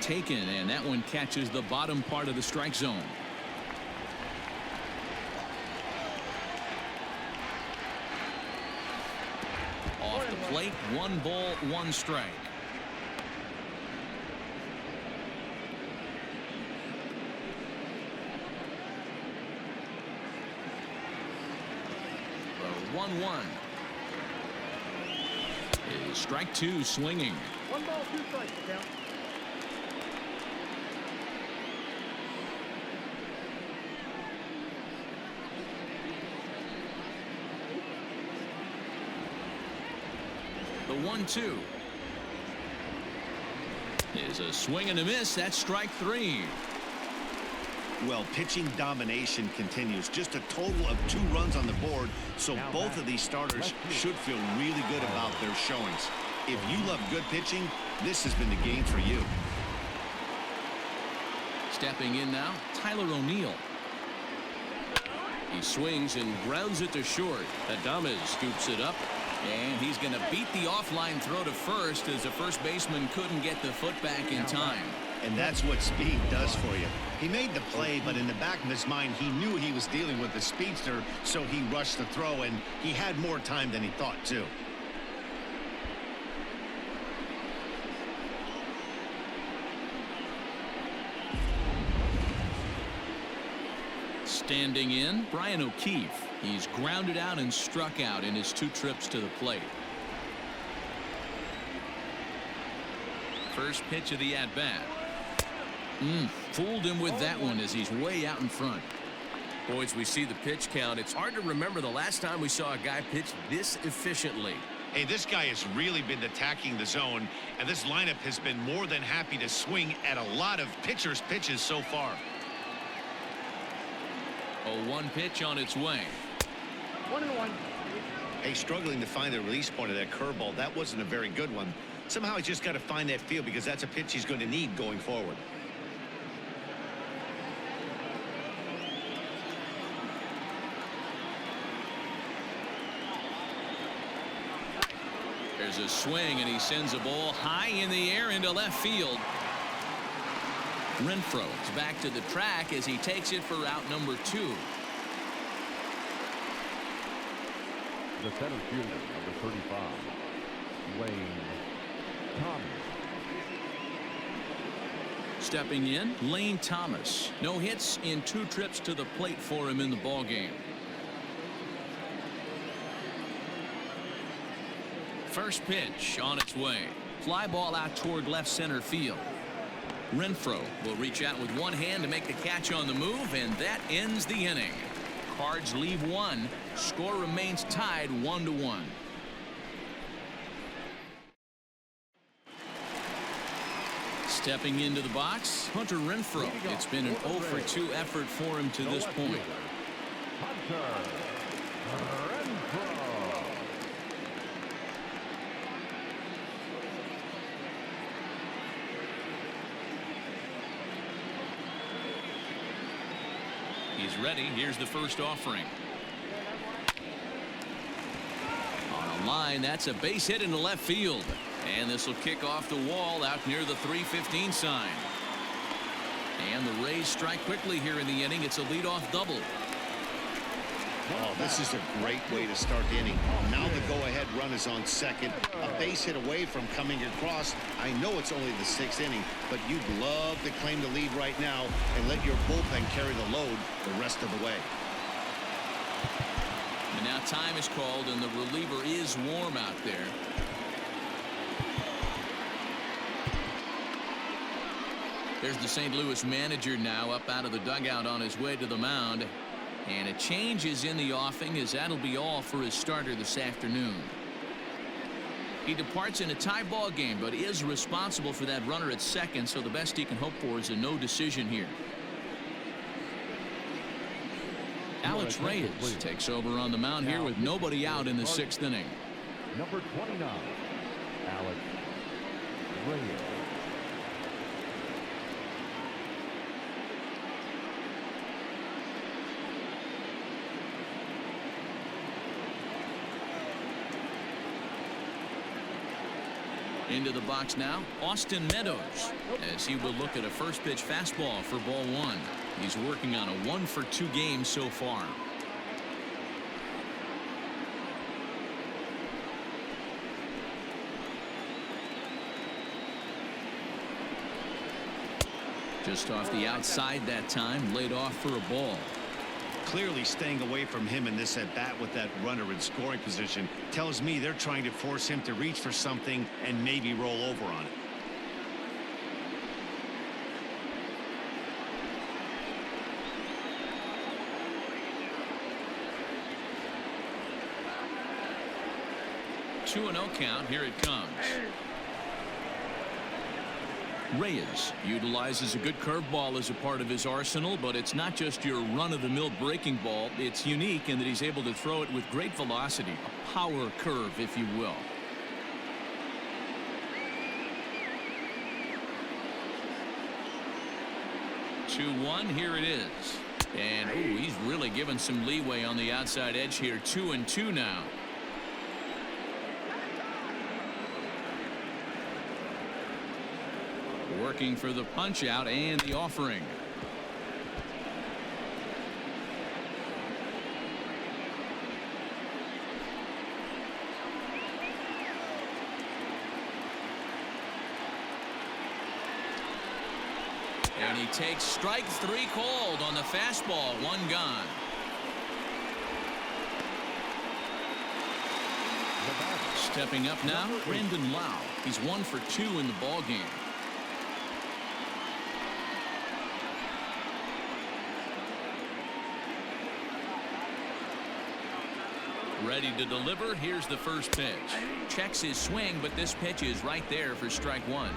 Speaker 1: Taken, and that one catches the bottom part of the strike zone. Off the plate, 1 ball, 1 strike. The 1-1. Is strike 2 swinging.
Speaker 5: 1 ball, 2 strikes, count.
Speaker 1: The 1-2 is a swing and a miss. That's strike 3.
Speaker 2: Well, pitching domination continues. Just a total of 2 runs on the board, so both of these starters should feel really good about their showings. If you love good pitching, this has been the game for you.
Speaker 1: Stepping in now, Tyler O'Neill. He swings and grounds it to short. Adames scoops it up, and he's going to beat the offline throw to first as the first baseman couldn't get the foot back in time.
Speaker 2: And that's what speed does for you. He made the play, but in the back of his mind, he knew he was dealing with the speedster, so he rushed the throw, and he had more time than he thought, too.
Speaker 1: Standing in, Brian O'Keefe. He's grounded out and struck out in his 2 trips to the plate. First pitch of the at-bat. Fooled him with that one as he's way out in front.
Speaker 7: Boys, we see the pitch count. It's hard to remember the last time we saw a guy pitch this efficiently.
Speaker 2: Hey, this guy has really been attacking the zone, and this lineup has been more than happy to swing at a lot of pitchers' pitches so far.
Speaker 1: A 1 pitch on its way.
Speaker 5: 1-1.
Speaker 2: Hey, struggling to find the release point of that curveball. That wasn't a very good one. Somehow he's just got to find that feel because that's a pitch he's going to need going forward.
Speaker 1: There's a swing, and he sends a ball high in the air into left field. Renfroe is back to the track as he takes it for out number 2.
Speaker 3: The center fielder, number 35, Lane Thomas.
Speaker 1: Stepping in, Lane Thomas. No hits in 2 trips to the plate for him in the ballgame. First pitch on its way. Fly ball out toward left center field. Renfroe will reach out with one hand to make the catch on the move, and that ends the inning. Cards leave 1. Score remains tied 1-1. Stepping into the box, Hunter Renfroe. It's been an 0-for-2 effort for him to this point.
Speaker 3: Hunter Renfroe.
Speaker 1: He's ready. Here's the first offering. On a line, that's a base hit into left field. And this will kick off the wall out near the 315 sign. And the Rays strike quickly here in the inning. It's a leadoff double.
Speaker 2: Oh, this is a great way to start the inning. Now the go-ahead run is on second. A base hit away from coming across. I know it's only the 6th inning, but you'd love to claim the lead right now and let your bullpen carry the load the rest of the way.
Speaker 1: And now time is called, and the reliever is warm out there. There's the St. Louis manager now up out of the dugout on his way to the mound. And a change is in the offing, as that'll be all for his starter this afternoon. He departs in a tie ball game, but is responsible for that runner at second, so the best he can hope for is a no decision here. Alex Reyes takes over on the mound here with nobody out in the 6th inning.
Speaker 3: Number 29, Alex Reyes.
Speaker 1: Into the box now, Austin Meadows, as he will look at a first pitch fastball for ball one. He's working on a 1-for-2 game so far. Just off the outside that time, laid off for a ball.
Speaker 2: Clearly staying away from him in this at bat with that runner in scoring position tells me they're trying to force him to reach for something and maybe roll over on it.
Speaker 1: Two and 0 count. Here it comes. Reyes utilizes a good curveball as a part of his arsenal, but it's not just your run-of-the-mill breaking ball. It's unique in that he's able to throw it with great velocity, a power curve, if you will. Two one, here it is. And ooh, he's really given some leeway on the outside edge here. 2-2 now. Working for the punch out and the offering. And he takes strike three called on the fastball. One gone. Stepping up now, Brandon Lau. He's 1 for 2 in the ball game. Ready to deliver. Here's the first pitch. Checks his swing, but this pitch is right there for strike one.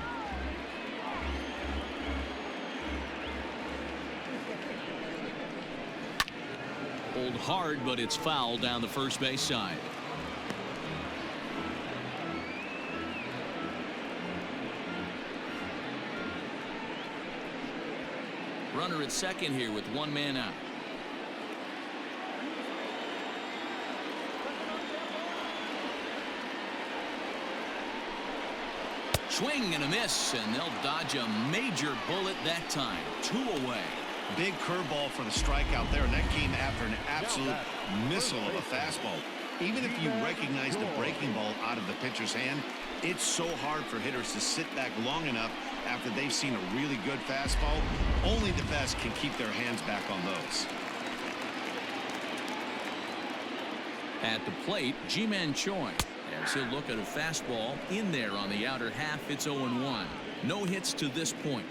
Speaker 1: Pulled hard, but it's foul down the first base side. Runner at second here with one man out. Swing and a miss, and they'll dodge a major bullet that time. 2 away.
Speaker 2: Big curveball for the strikeout there, and that came after an absolute missile of a fastball. Even if you recognize the breaking ball out of the pitcher's hand, it's so hard for hitters to sit back long enough after they've seen a really good fastball. Only the best can keep their hands back on those.
Speaker 1: At the plate, Ji-Man Choi. As he'll look at a fastball in there on the outer half. It's 0-1. No hits to this point.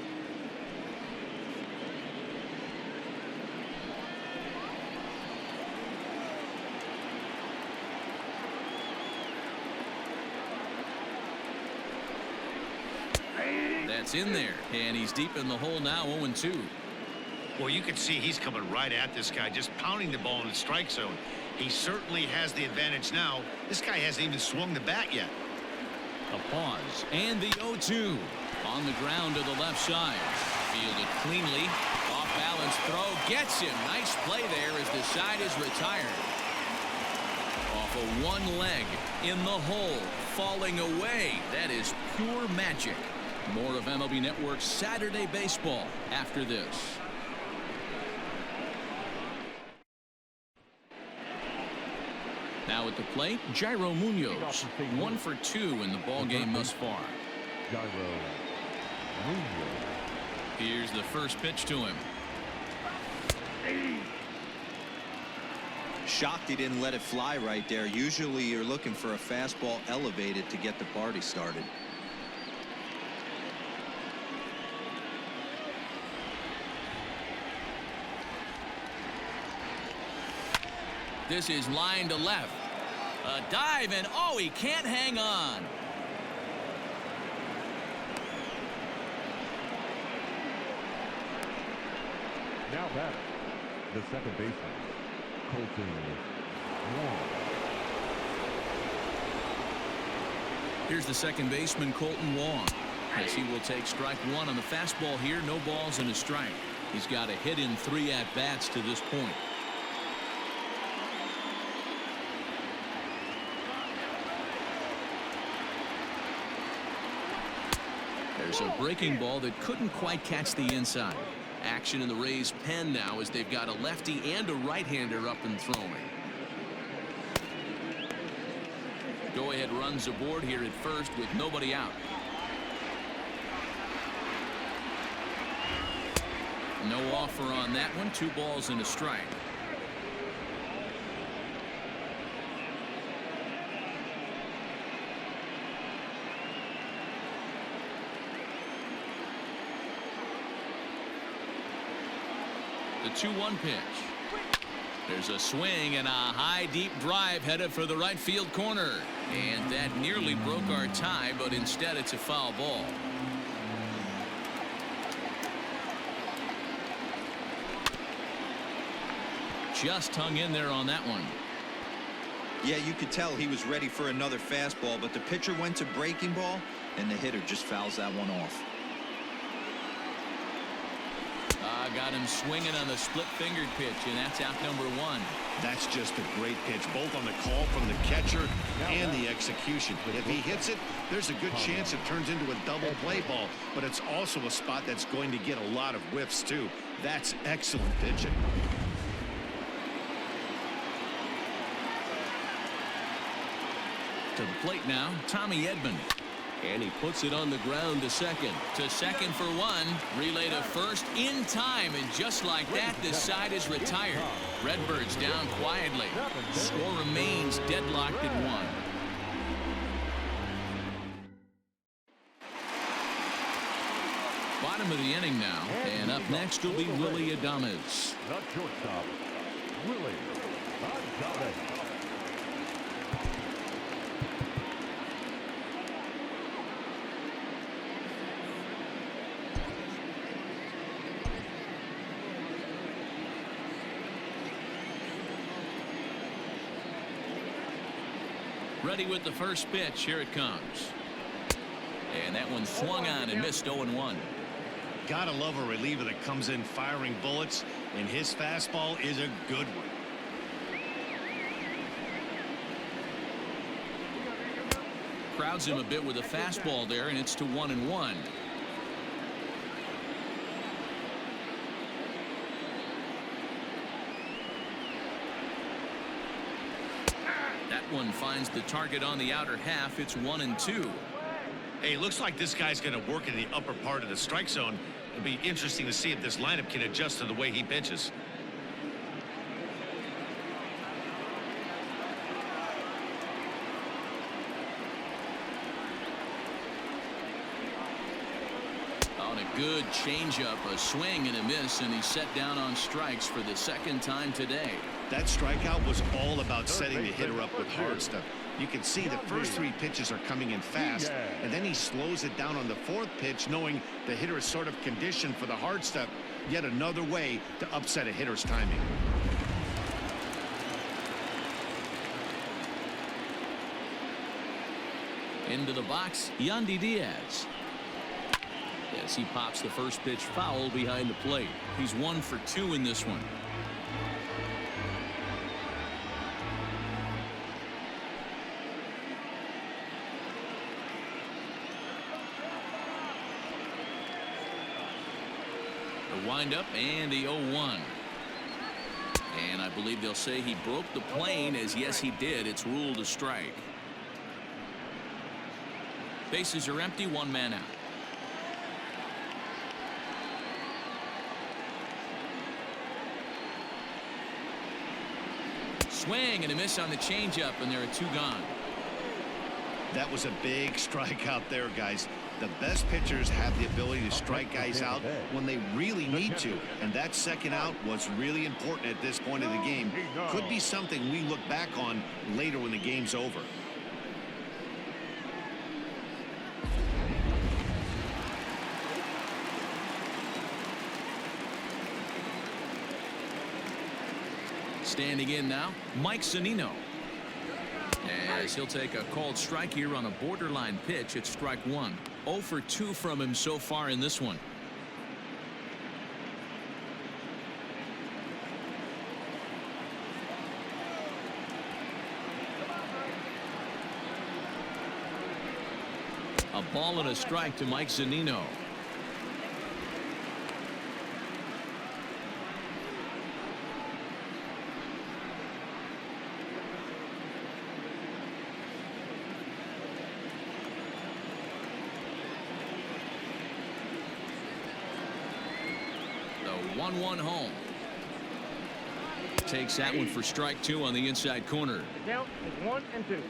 Speaker 1: That's in there, and he's deep in the hole now. 0-2.
Speaker 2: Well, you can see he's coming right at this guy, just pounding the ball in the strike zone. He certainly has the advantage now. This guy hasn't even swung the bat yet.
Speaker 1: A pause, and the 0-2 on the ground to the left side. Fielded cleanly. Off balance throw gets him. Nice play there as the side is retired. Off of one leg in the hole, falling away. That is pure magic. More of MLB Network's Saturday Baseball after this. Now at the plate, Jairo Munoz. 1 for 2 in the ball game thus far.
Speaker 3: Jairo Munoz.
Speaker 1: Here's the first pitch to him.
Speaker 4: Shocked he didn't let it fly right there. Usually you're looking for a fastball elevated to get the party started.
Speaker 1: This is line to left. A dive, and oh, he can't hang on.
Speaker 3: Now batting, the second baseman, Colton Wong.
Speaker 1: Here's the second baseman, Colton Wong, as he will take strike one on the fastball here. No balls and a strike. He's got a hit in 3 at-bats to this point. There's a breaking ball that couldn't quite catch the inside. Action in the Rays pen now as they've got a lefty and a right-hander up and throwing. Go-ahead runs aboard here at first with nobody out. No offer on that one. 2 balls and a strike. The 2-1 pitch. There's a swing and a high deep drive headed for the right field corner. And that nearly broke our tie, but instead it's a foul ball. Just hung in there on that one.
Speaker 4: Yeah, you could tell he was ready for another fastball, but the pitcher went to breaking ball, and the hitter just fouls that one off.
Speaker 1: Got him swinging on the split-fingered pitch, and that's out number 1.
Speaker 2: That's just a great pitch, both on the call from the catcher and the execution. If he hits it, there's a good chance it turns into a double play ball, but it's also a spot that's going to get a lot of whiffs, too. That's excellent pitching.
Speaker 1: To the plate now, Tommy Edman. And he puts it on the ground to second. To second for 1. Relay to first in time. And just like that, this side is retired. Redbirds down quietly. Score remains deadlocked at 1. Bottom of the inning now. And up next will be Willie Adames.
Speaker 3: The shortstop, Willie Adames.
Speaker 1: Ready with the first pitch. Here it comes. And that one swung on and missed. 0-1.
Speaker 2: Gotta love a reliever that comes in firing bullets, and his fastball is a good one.
Speaker 1: Crowds him a bit with a fastball there, and it's to 1-1. That one finds the target on the outer half. It's 1-2.
Speaker 2: Hey, looks like this guy's going to work in the upper part of the strike zone. It'll be interesting to see if this lineup can adjust to the way he pitches.
Speaker 1: On a good changeup, a swing and a miss, and he's set down on strikes for the second time today.
Speaker 2: That strikeout was all about setting the hitter up with hard stuff. You can see the first 3 pitches are coming in fast, and then he slows it down on the 4th pitch, knowing the hitter is sort of conditioned for the hard stuff. Yet another way to upset a hitter's timing.
Speaker 1: Into the box, Yandy Diaz. As he pops the first pitch foul behind the plate. He's 1 for 2 in this one. The windup and the 0-1. And I believe they'll say he broke the plane, as yes he did. It's ruled a strike. Bases are empty, 1 man out. Swing and a miss on the changeup, and there are 2 gone.
Speaker 2: That was a big strikeout there, guys. The best pitchers have the ability to strike guys out when they really need to, and that second out was really important at this point of the game. Could be something we look back on later when the game's over.
Speaker 1: Standing in now, Mike Zunino. As he'll take a called strike here on a borderline pitch at strike 1. 0 for 2 from him so far in this one. A Ball and a strike to Mike Zunino. The 1-1 home. Takes that one for strike 2 on the inside corner.
Speaker 5: The count is 1 and 2.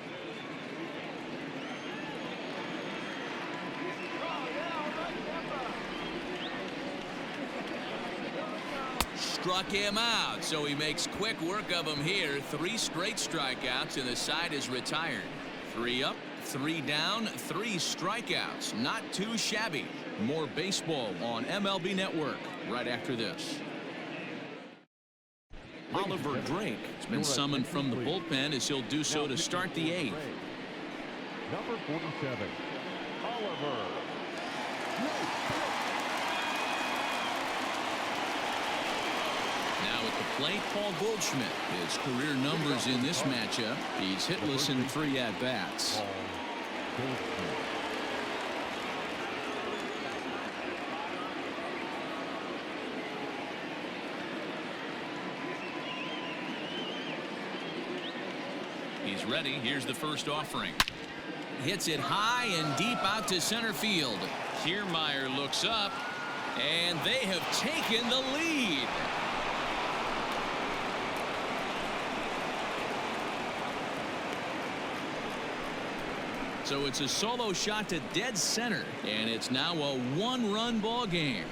Speaker 1: Struck him out, so he makes quick work of him here. 3 straight strikeouts, and the side is retired. 3 up, 3 down, 3 strikeouts. Not too shabby. More baseball on MLB Network right after this. Oliver Drake has been summoned from the bullpen as he'll do so to start the 8th.
Speaker 3: Number 47, Oliver.
Speaker 1: Now at the plate, Paul Goldschmidt. His career numbers in this matchup. He's hitless in 3 at-bats. He's ready. Here's the first offering. Hits it high and deep out to center field. Kiermaier looks up, and they have taken the lead. So it's a solo shot to dead center, and it's now a 1-run ball game.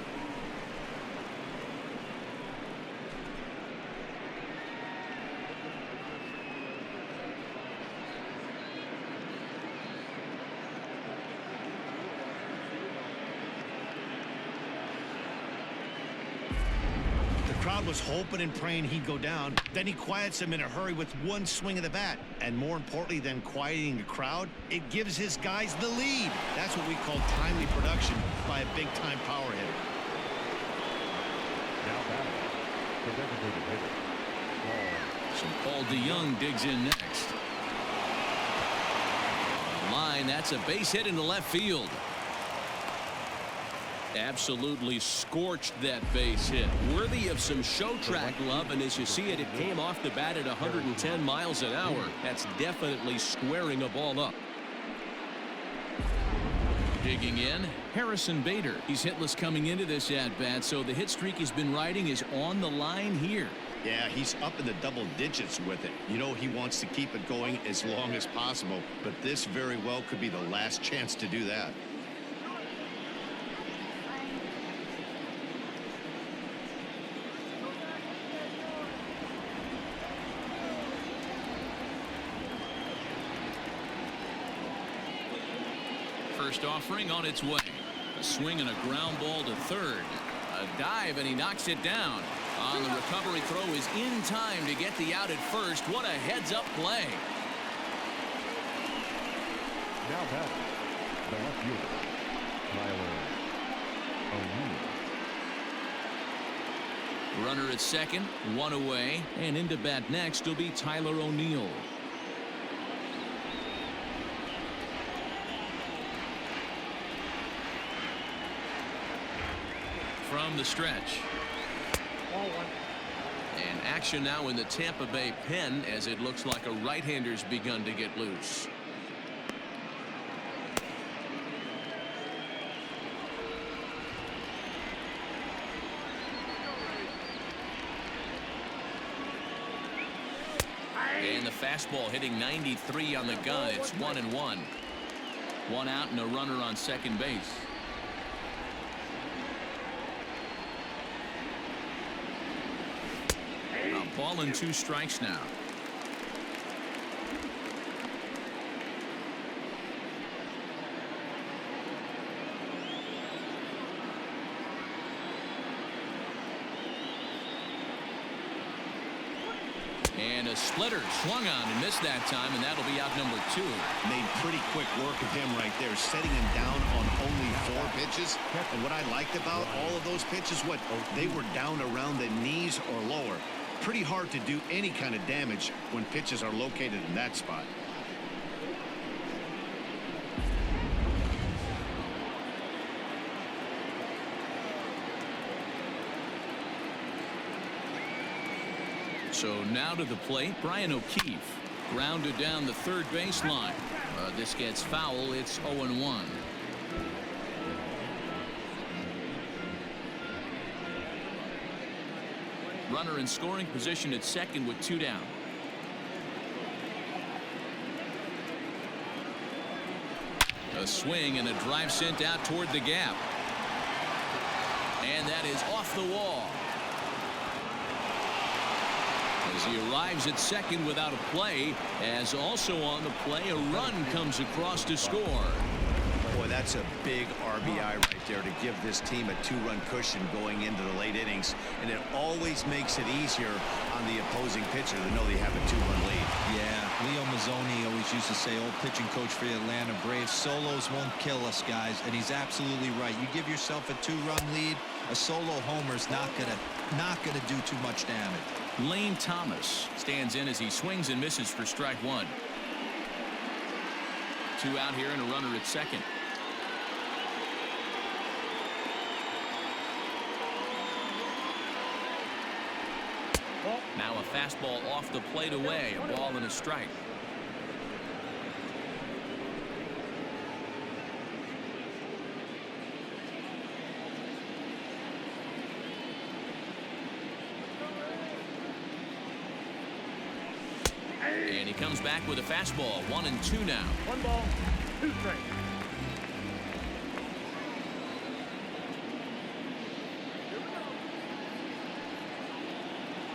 Speaker 2: The crowd was hoping and praying he'd go down. Then he quiets him in a hurry with 1 swing of the bat. And more importantly than quieting the crowd, it gives his guys the lead. That's what we call timely production by a big-time power hitter.
Speaker 3: Now batting, the designated hitter,
Speaker 1: So Paul DeYoung digs in next. Line, that's a base hit into left field. Absolutely scorched that base hit. Worthy of some show track love, and as you see it, it came off the bat at 110 miles an hour. That's definitely squaring a ball up. Digging in, Harrison Bader. He's hitless coming into this at-bat, so the hit streak he's been riding is on the line here.
Speaker 2: Yeah, he's up in the double digits with it. You know he wants to keep it going as long as possible, but this very well could be the last chance to do that.
Speaker 1: First offering on its way. A swing and a ground ball to third. A dive, and he knocks it down. On the recovery throw is in time to get the out at first. What a heads-up play.
Speaker 3: now batting, the left fielder, Tyler O'Neill.
Speaker 1: Runner at second, 1 away, and into bat next will be Tyler O'Neill. From the stretch.
Speaker 5: Ball 1.
Speaker 1: And action now in the Tampa Bay pen as it looks like a right-hander's begun to get loose. And the fastball hitting 93 on the gun. It's 1-1. 1 out and a runner on second base. A ball and 2 strikes now. And a splitter swung on and missed that time, and that'll be out number 2.
Speaker 2: Made pretty quick work of him right there, setting him down on only 4 pitches. And what I liked about all of those pitches, they were down around the knees or lower. Pretty hard to do any kind of damage when pitches are located in that spot.
Speaker 1: So now to the plate, Brian O'Keefe. Grounded down the third baseline. This gets foul. It's 0-1. Runner in scoring position at second with 2 down. A swing and a drive sent out toward the gap. And that is off the wall. As he arrives at second without a play, as also on the play, a run comes across to score.
Speaker 2: Boy, that's a big RBI right there to give this team a 2-run cushion going into the late innings. And it always makes it easier on the opposing pitcher to know they have a 2-run lead.
Speaker 4: Yeah, Leo Mazzoni always used to say, old pitching coach for the Atlanta Braves, solos won't kill us, guys. And he's absolutely right. You give yourself a 2-run lead, a solo homer's not gonna do too much damage.
Speaker 1: Lane Thomas stands in as he swings and misses for strike 1. 2 out here and a runner at second. Now a fastball off the plate away, a ball and a strike. And he comes back with a fastball. 1-2 now.
Speaker 5: 1 ball, 2 strikes.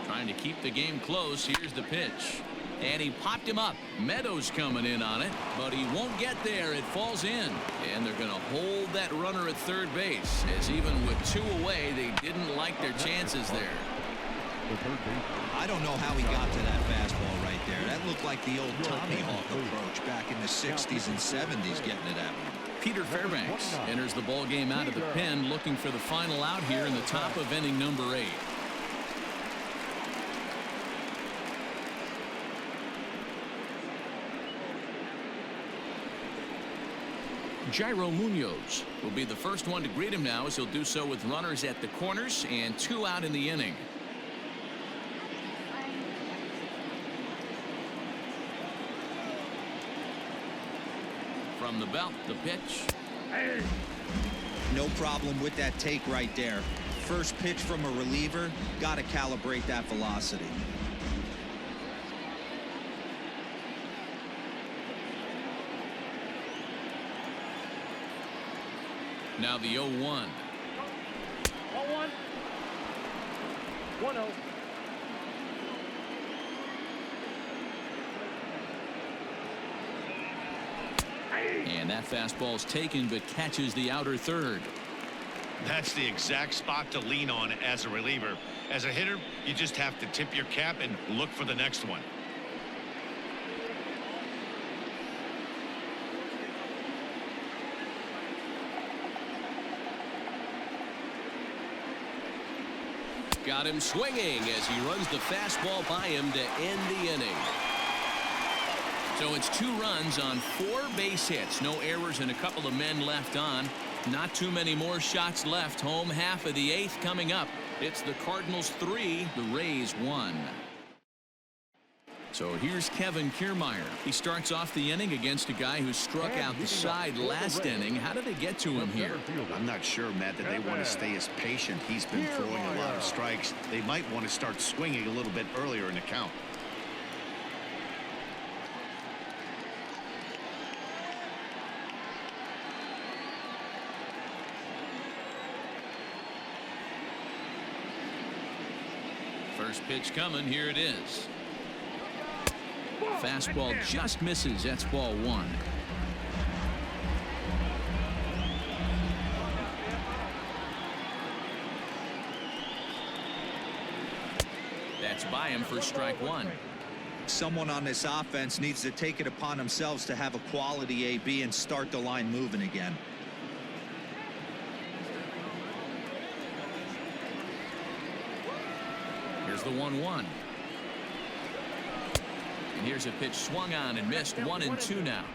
Speaker 1: Trying to keep the game close. Here's the pitch. And he popped him up. Meadows coming in on it, but he won't get there. It falls in. And they're going to hold that runner at third base, as even with 2 away, they didn't like their chances there.
Speaker 4: I don't know how he got to that fastball right there. That looked like the old Tommy Hawk approach back in the 60s and 70s, getting it at him.
Speaker 1: Peter Fairbanks enters the ball game out of the pen, looking for the final out here in the top of inning number 8. Jairo Munoz will be the first one to greet him now, as he'll do so with runners at the corners and 2 out in the inning. From the belt, the pitch.
Speaker 4: No problem with that take right there. First pitch from a reliever, got to calibrate that velocity.
Speaker 1: Now the 0-1.
Speaker 5: 1-1. 1-0.
Speaker 1: And that fastball's taken, but catches the outer third.
Speaker 2: That's the exact spot to lean on as a reliever. As a hitter, you just have to tip your cap and look for the next one.
Speaker 7: Got him swinging as he runs the fastball by him to end the inning.
Speaker 1: So it's 2 runs on 4 base hits. No errors and a couple of men left on. Not too many more shots left. Home half of the 8th coming up. It's the Cardinals 3, the Rays 1. So here's Kevin Kiermaier. He starts off the inning against a guy who struck out the side last inning. How did they get to him here?
Speaker 2: I'm not sure, Matt, that they want to stay as patient. He's been throwing a lot of strikes. They might want to start swinging a little bit earlier in the count.
Speaker 1: First pitch coming. Here it is. Fastball just misses. That's ball 1. That's by him for strike 1.
Speaker 4: Someone on this offense needs to take it upon themselves to have a quality AB and start the line moving again.
Speaker 1: Here's the 1-1. And here's a pitch swung on and missed. 1-2 now.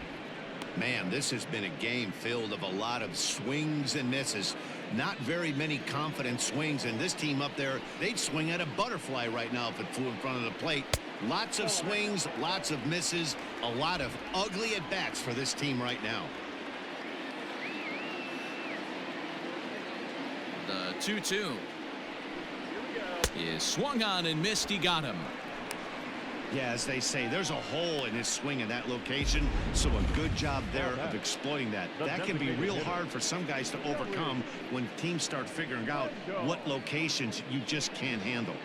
Speaker 2: Man, this has been a game filled of a lot of swings and misses. Not very many confident swings, and this team up there, they'd swing at a butterfly right now if it flew in front of the plate. Lots of swings, lots of misses, a lot of ugly at-bats for this team right now.
Speaker 1: The 2-2 is swung on and missed. He got him.
Speaker 2: Yeah, as they say, there's a hole in his swing in that location, so a good job there of exploiting that. That can be real hard for some guys to overcome when teams start figuring out what locations you just can't handle.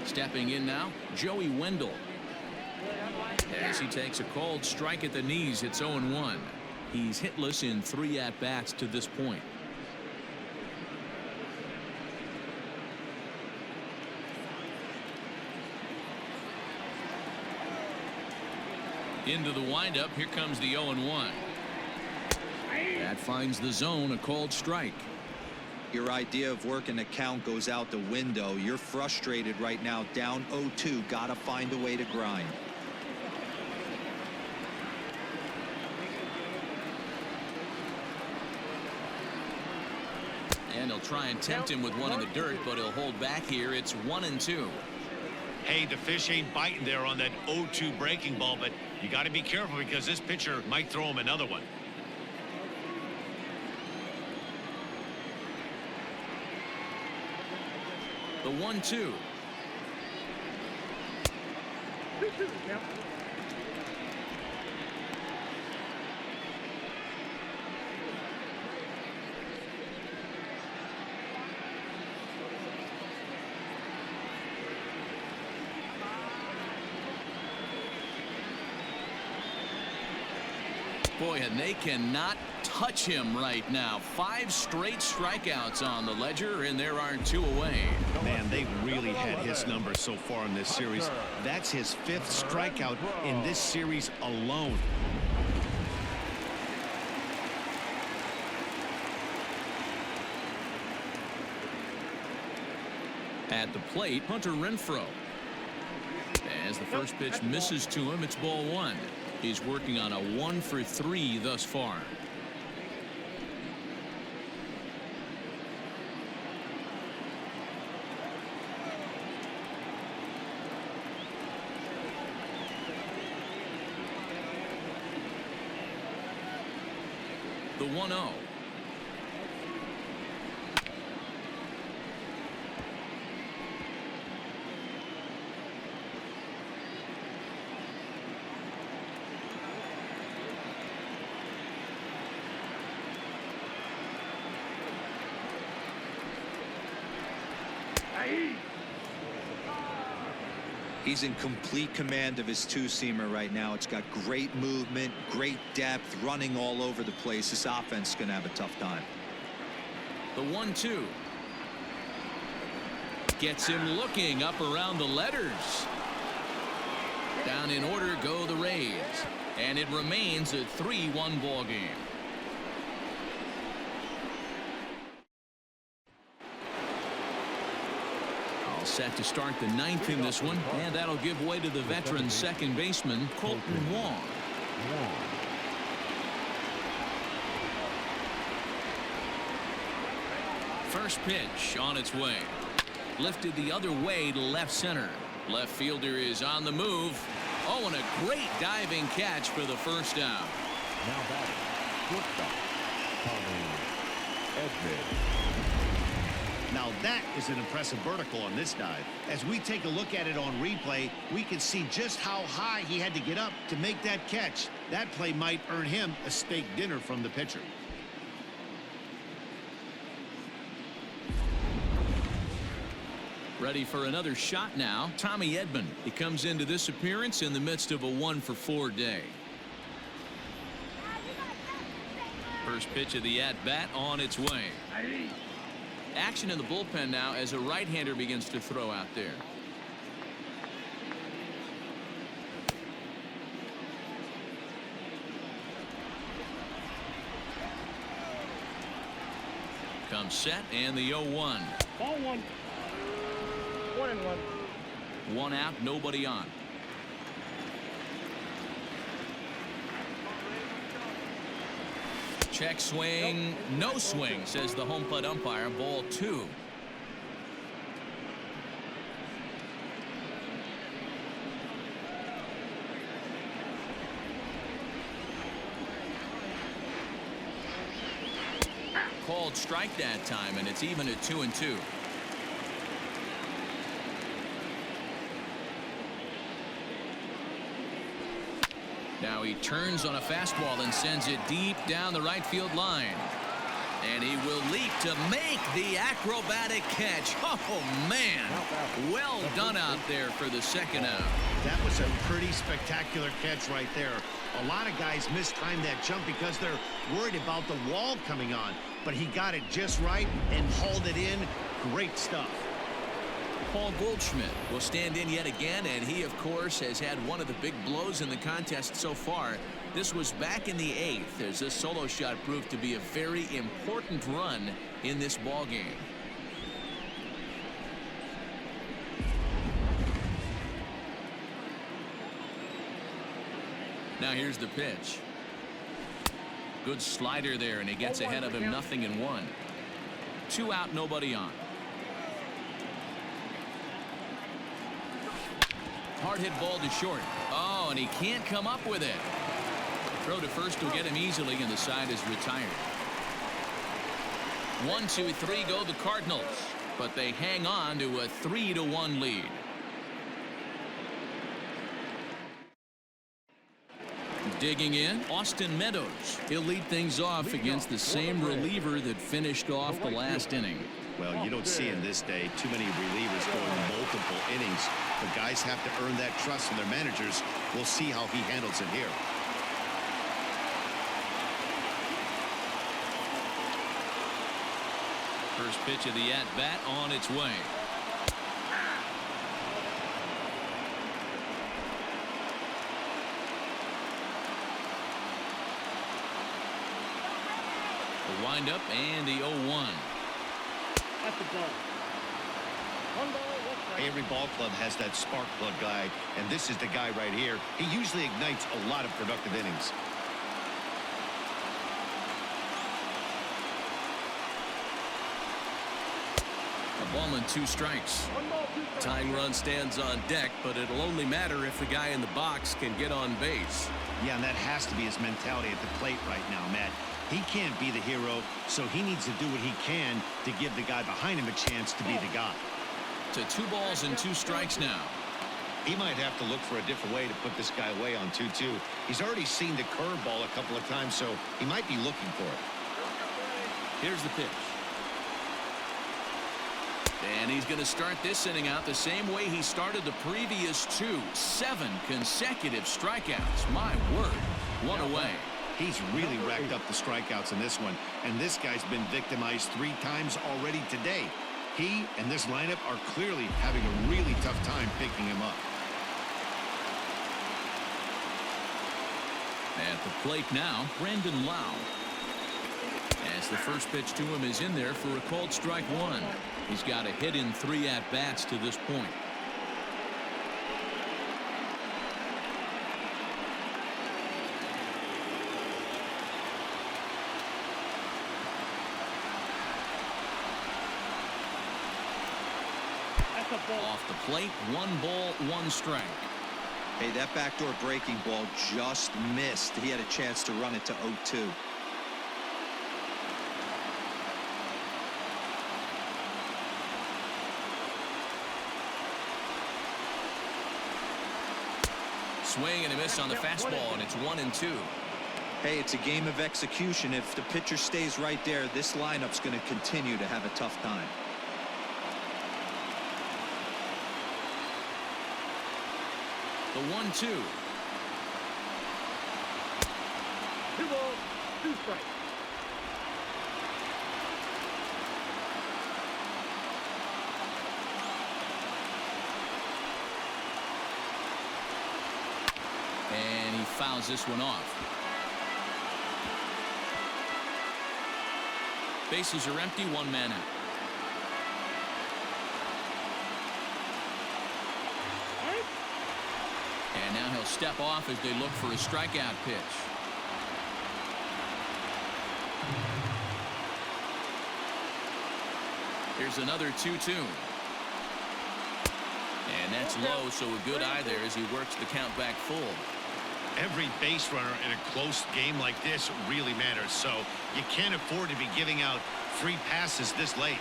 Speaker 1: Stepping in now, Joey Wendell. As he takes a cold strike at the knees, it's 0-1. He's hitless in 3 at-bats to this point. Into the windup, here comes the 0-1. That finds the zone, a cold strike.
Speaker 4: Your idea of working a count goes out the window. You're frustrated right now, down 0-2. Got to find a way to grind.
Speaker 1: And he'll try and tempt him with one in the dirt, but he'll hold back here. It's 1-2.
Speaker 2: Hey, the fish ain't biting there on that 0-2 breaking ball, but you got to be careful because this pitcher might throw him another one.
Speaker 1: The 1-2. Boy, and they cannot touch him right now. 5 straight strikeouts on the ledger, and there are 2 away.
Speaker 2: Man, they've really had his numbers so far in this series. That's his 5th strikeout in this series alone.
Speaker 1: At the plate, Hunter Renfroe. As the first pitch misses to him, it's ball 1. He's working on a 1-for-3 thus far. The 1-0.
Speaker 4: He's in complete command of his 2-seamer right now. It's got great movement, great depth, running all over the place. This offense is going to have a tough time.
Speaker 1: The 1-2. Gets him looking up around the letters. Down in order go the Rays. And it remains a 3-1 ball game. Set to start the 9th in this one, and that'll give way to the veteran second baseman Colton Wong. First pitch on its way. Lifted the other way to left center. Left fielder is on the move. Oh, and a great diving catch for the first out.
Speaker 3: Now batting, shortstop, Tommy Edman.
Speaker 2: Now that is an impressive vertical on this dive. As we take a look at it on replay, we can see just how high he had to get up to make that catch. That play might earn him a steak dinner from the pitcher.
Speaker 1: Ready for another shot now. Tommy Edman. He comes into this appearance in the midst of a 1-for-4 day. First pitch of the at-bat on its way. Action in the bullpen now as a right-hander begins to throw out there. comes set and the 0-1.
Speaker 5: Ball one. 1-1.
Speaker 1: One out, nobody on. Check swing, no swing, says the home plate umpire. Ball 2. Called strike that time, and it's even at 2-2. Now he turns on a fastball and sends it deep down the right field line. And he will leap to make the acrobatic catch. Oh, man. Well done out there for the second out.
Speaker 2: That was a pretty spectacular catch right there. A lot of guys mistime that jump because they're worried about the wall coming on. But he got it just right and hauled it in. Great stuff.
Speaker 1: Paul Goldschmidt will stand in yet again, and he, of course, has had one of the big blows in the contest so far. This was back in the 8th as this solo shot proved to be a very important run in this ball game. Now here's the pitch. Good slider there, and he gets ahead of him 0-1. 2 out, nobody on. Hard hit ball to short. Oh, and he can't come up with it. Throw to first will get him easily, and the side is retired. 1, 2, 3 go the Cardinals, but they hang on to a 3-1 lead. Digging in, Austin Meadows. He'll lead things off against the same reliever that finished off the last inning.
Speaker 2: Well, you don't see in this day too many relievers going multiple innings. But guys have to earn that trust from their managers. We'll see how he handles it here.
Speaker 1: First pitch of the at-bat on its way. The windup and the 0-1.
Speaker 5: That's the ball. 1 ball, 1 strike.
Speaker 2: Every ball club has that spark plug guy, and this is the guy right here. He usually ignites a lot of productive innings.
Speaker 1: A ball and 2 strikes.
Speaker 5: 1 ball, 2 strikes.
Speaker 7: Tying run stands on deck, but it'll only matter if the guy in the box can get on base.
Speaker 2: Yeah, and that has to be his mentality at the plate right now, Matt. He can't be the hero, so he needs to do what he can to give the guy behind him a chance to be the guy.
Speaker 1: To 2 balls and 2 strikes now.
Speaker 2: He might have to look for a different way to put this guy away on 2-2. He's already seen the curveball a couple of times, so he might be looking for it.
Speaker 1: Here's the pitch. And he's going to start this inning out the same way he started the previous 2. 7 consecutive strikeouts. My word. 1 away.
Speaker 2: He's really racked up the strikeouts in this one, and this guy's been victimized 3 times already today. He and this lineup are clearly having a really tough time picking him up.
Speaker 1: At the plate now, Brandon Lau. As the first pitch to him is in there for a called strike 1. He's got a hit in 3 at-bats to this point. Off the plate, 1 ball, 1 strike.
Speaker 4: Hey, that backdoor breaking ball just missed. He had a chance to run it to 0-2.
Speaker 1: Swing and a miss on the fastball, and it's 1-2.
Speaker 4: Hey, it's a game of execution. If the pitcher stays right there, this lineup's going to continue to have a tough time.
Speaker 1: The 1-2.
Speaker 5: 2 balls, 2 strikes.
Speaker 1: And he fouls this one off. Bases are empty, one man out. And now he'll step off as they look for a strikeout pitch. Here's another 2-2. And that's low, so a good eye there as he works the count back full.
Speaker 2: Every base runner in a close game like this really matters, so you can't afford to be giving out free passes this late.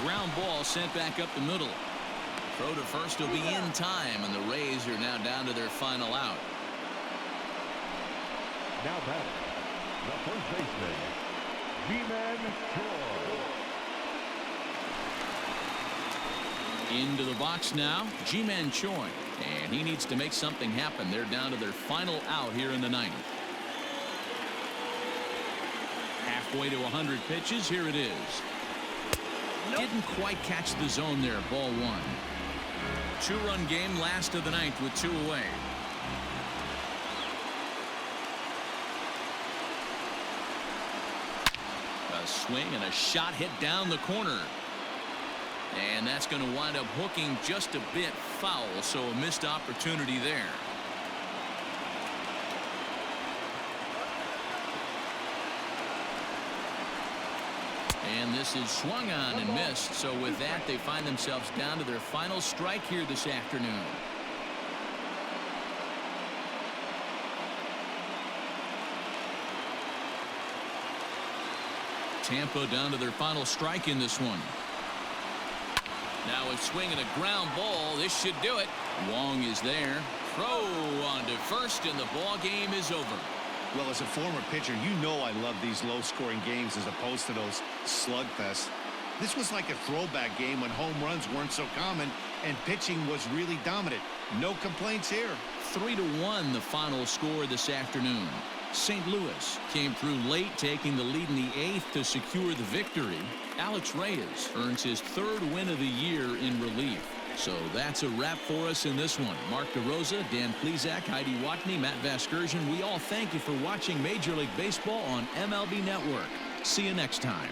Speaker 1: Ground ball sent back up the middle. Throw to first will be in time, and the Rays are now down to their final out.
Speaker 3: Now batting, the first baseman, Choi.
Speaker 1: Into the box now, Ji-Man Choi, and he needs to make something happen. They're down to their final out here in the ninth. Halfway to 100 pitches, here it is. Didn't quite catch the zone there, ball one. Two-run game, last of the ninth with 2 away. A swing and a shot hit down the corner. And that's going to wind up hooking just a bit foul, so a missed opportunity there. And this is swung on and missed, so with that they find themselves down to their final strike here this afternoon. Tampa down to their final strike in this one. Now a swing and a ground ball. This should do it. Wong is there. Throw on to first, and the ball game is over.
Speaker 2: Well, as a former pitcher, you know I love these low-scoring games as opposed to those slugfests. This was like a throwback game when home runs weren't so common and pitching was really dominant. No complaints here.
Speaker 1: 3-1 the final score this afternoon. St. Louis came through late, taking the lead in the 8th to secure the victory. Alex Reyes earns his 3rd win of the year in relief. So that's a wrap for us in this one. Mark DeRosa, Dan Plesac, Heidi Watney, Matt Vasgersian, we all thank you for watching Major League Baseball on MLB Network. See you next time.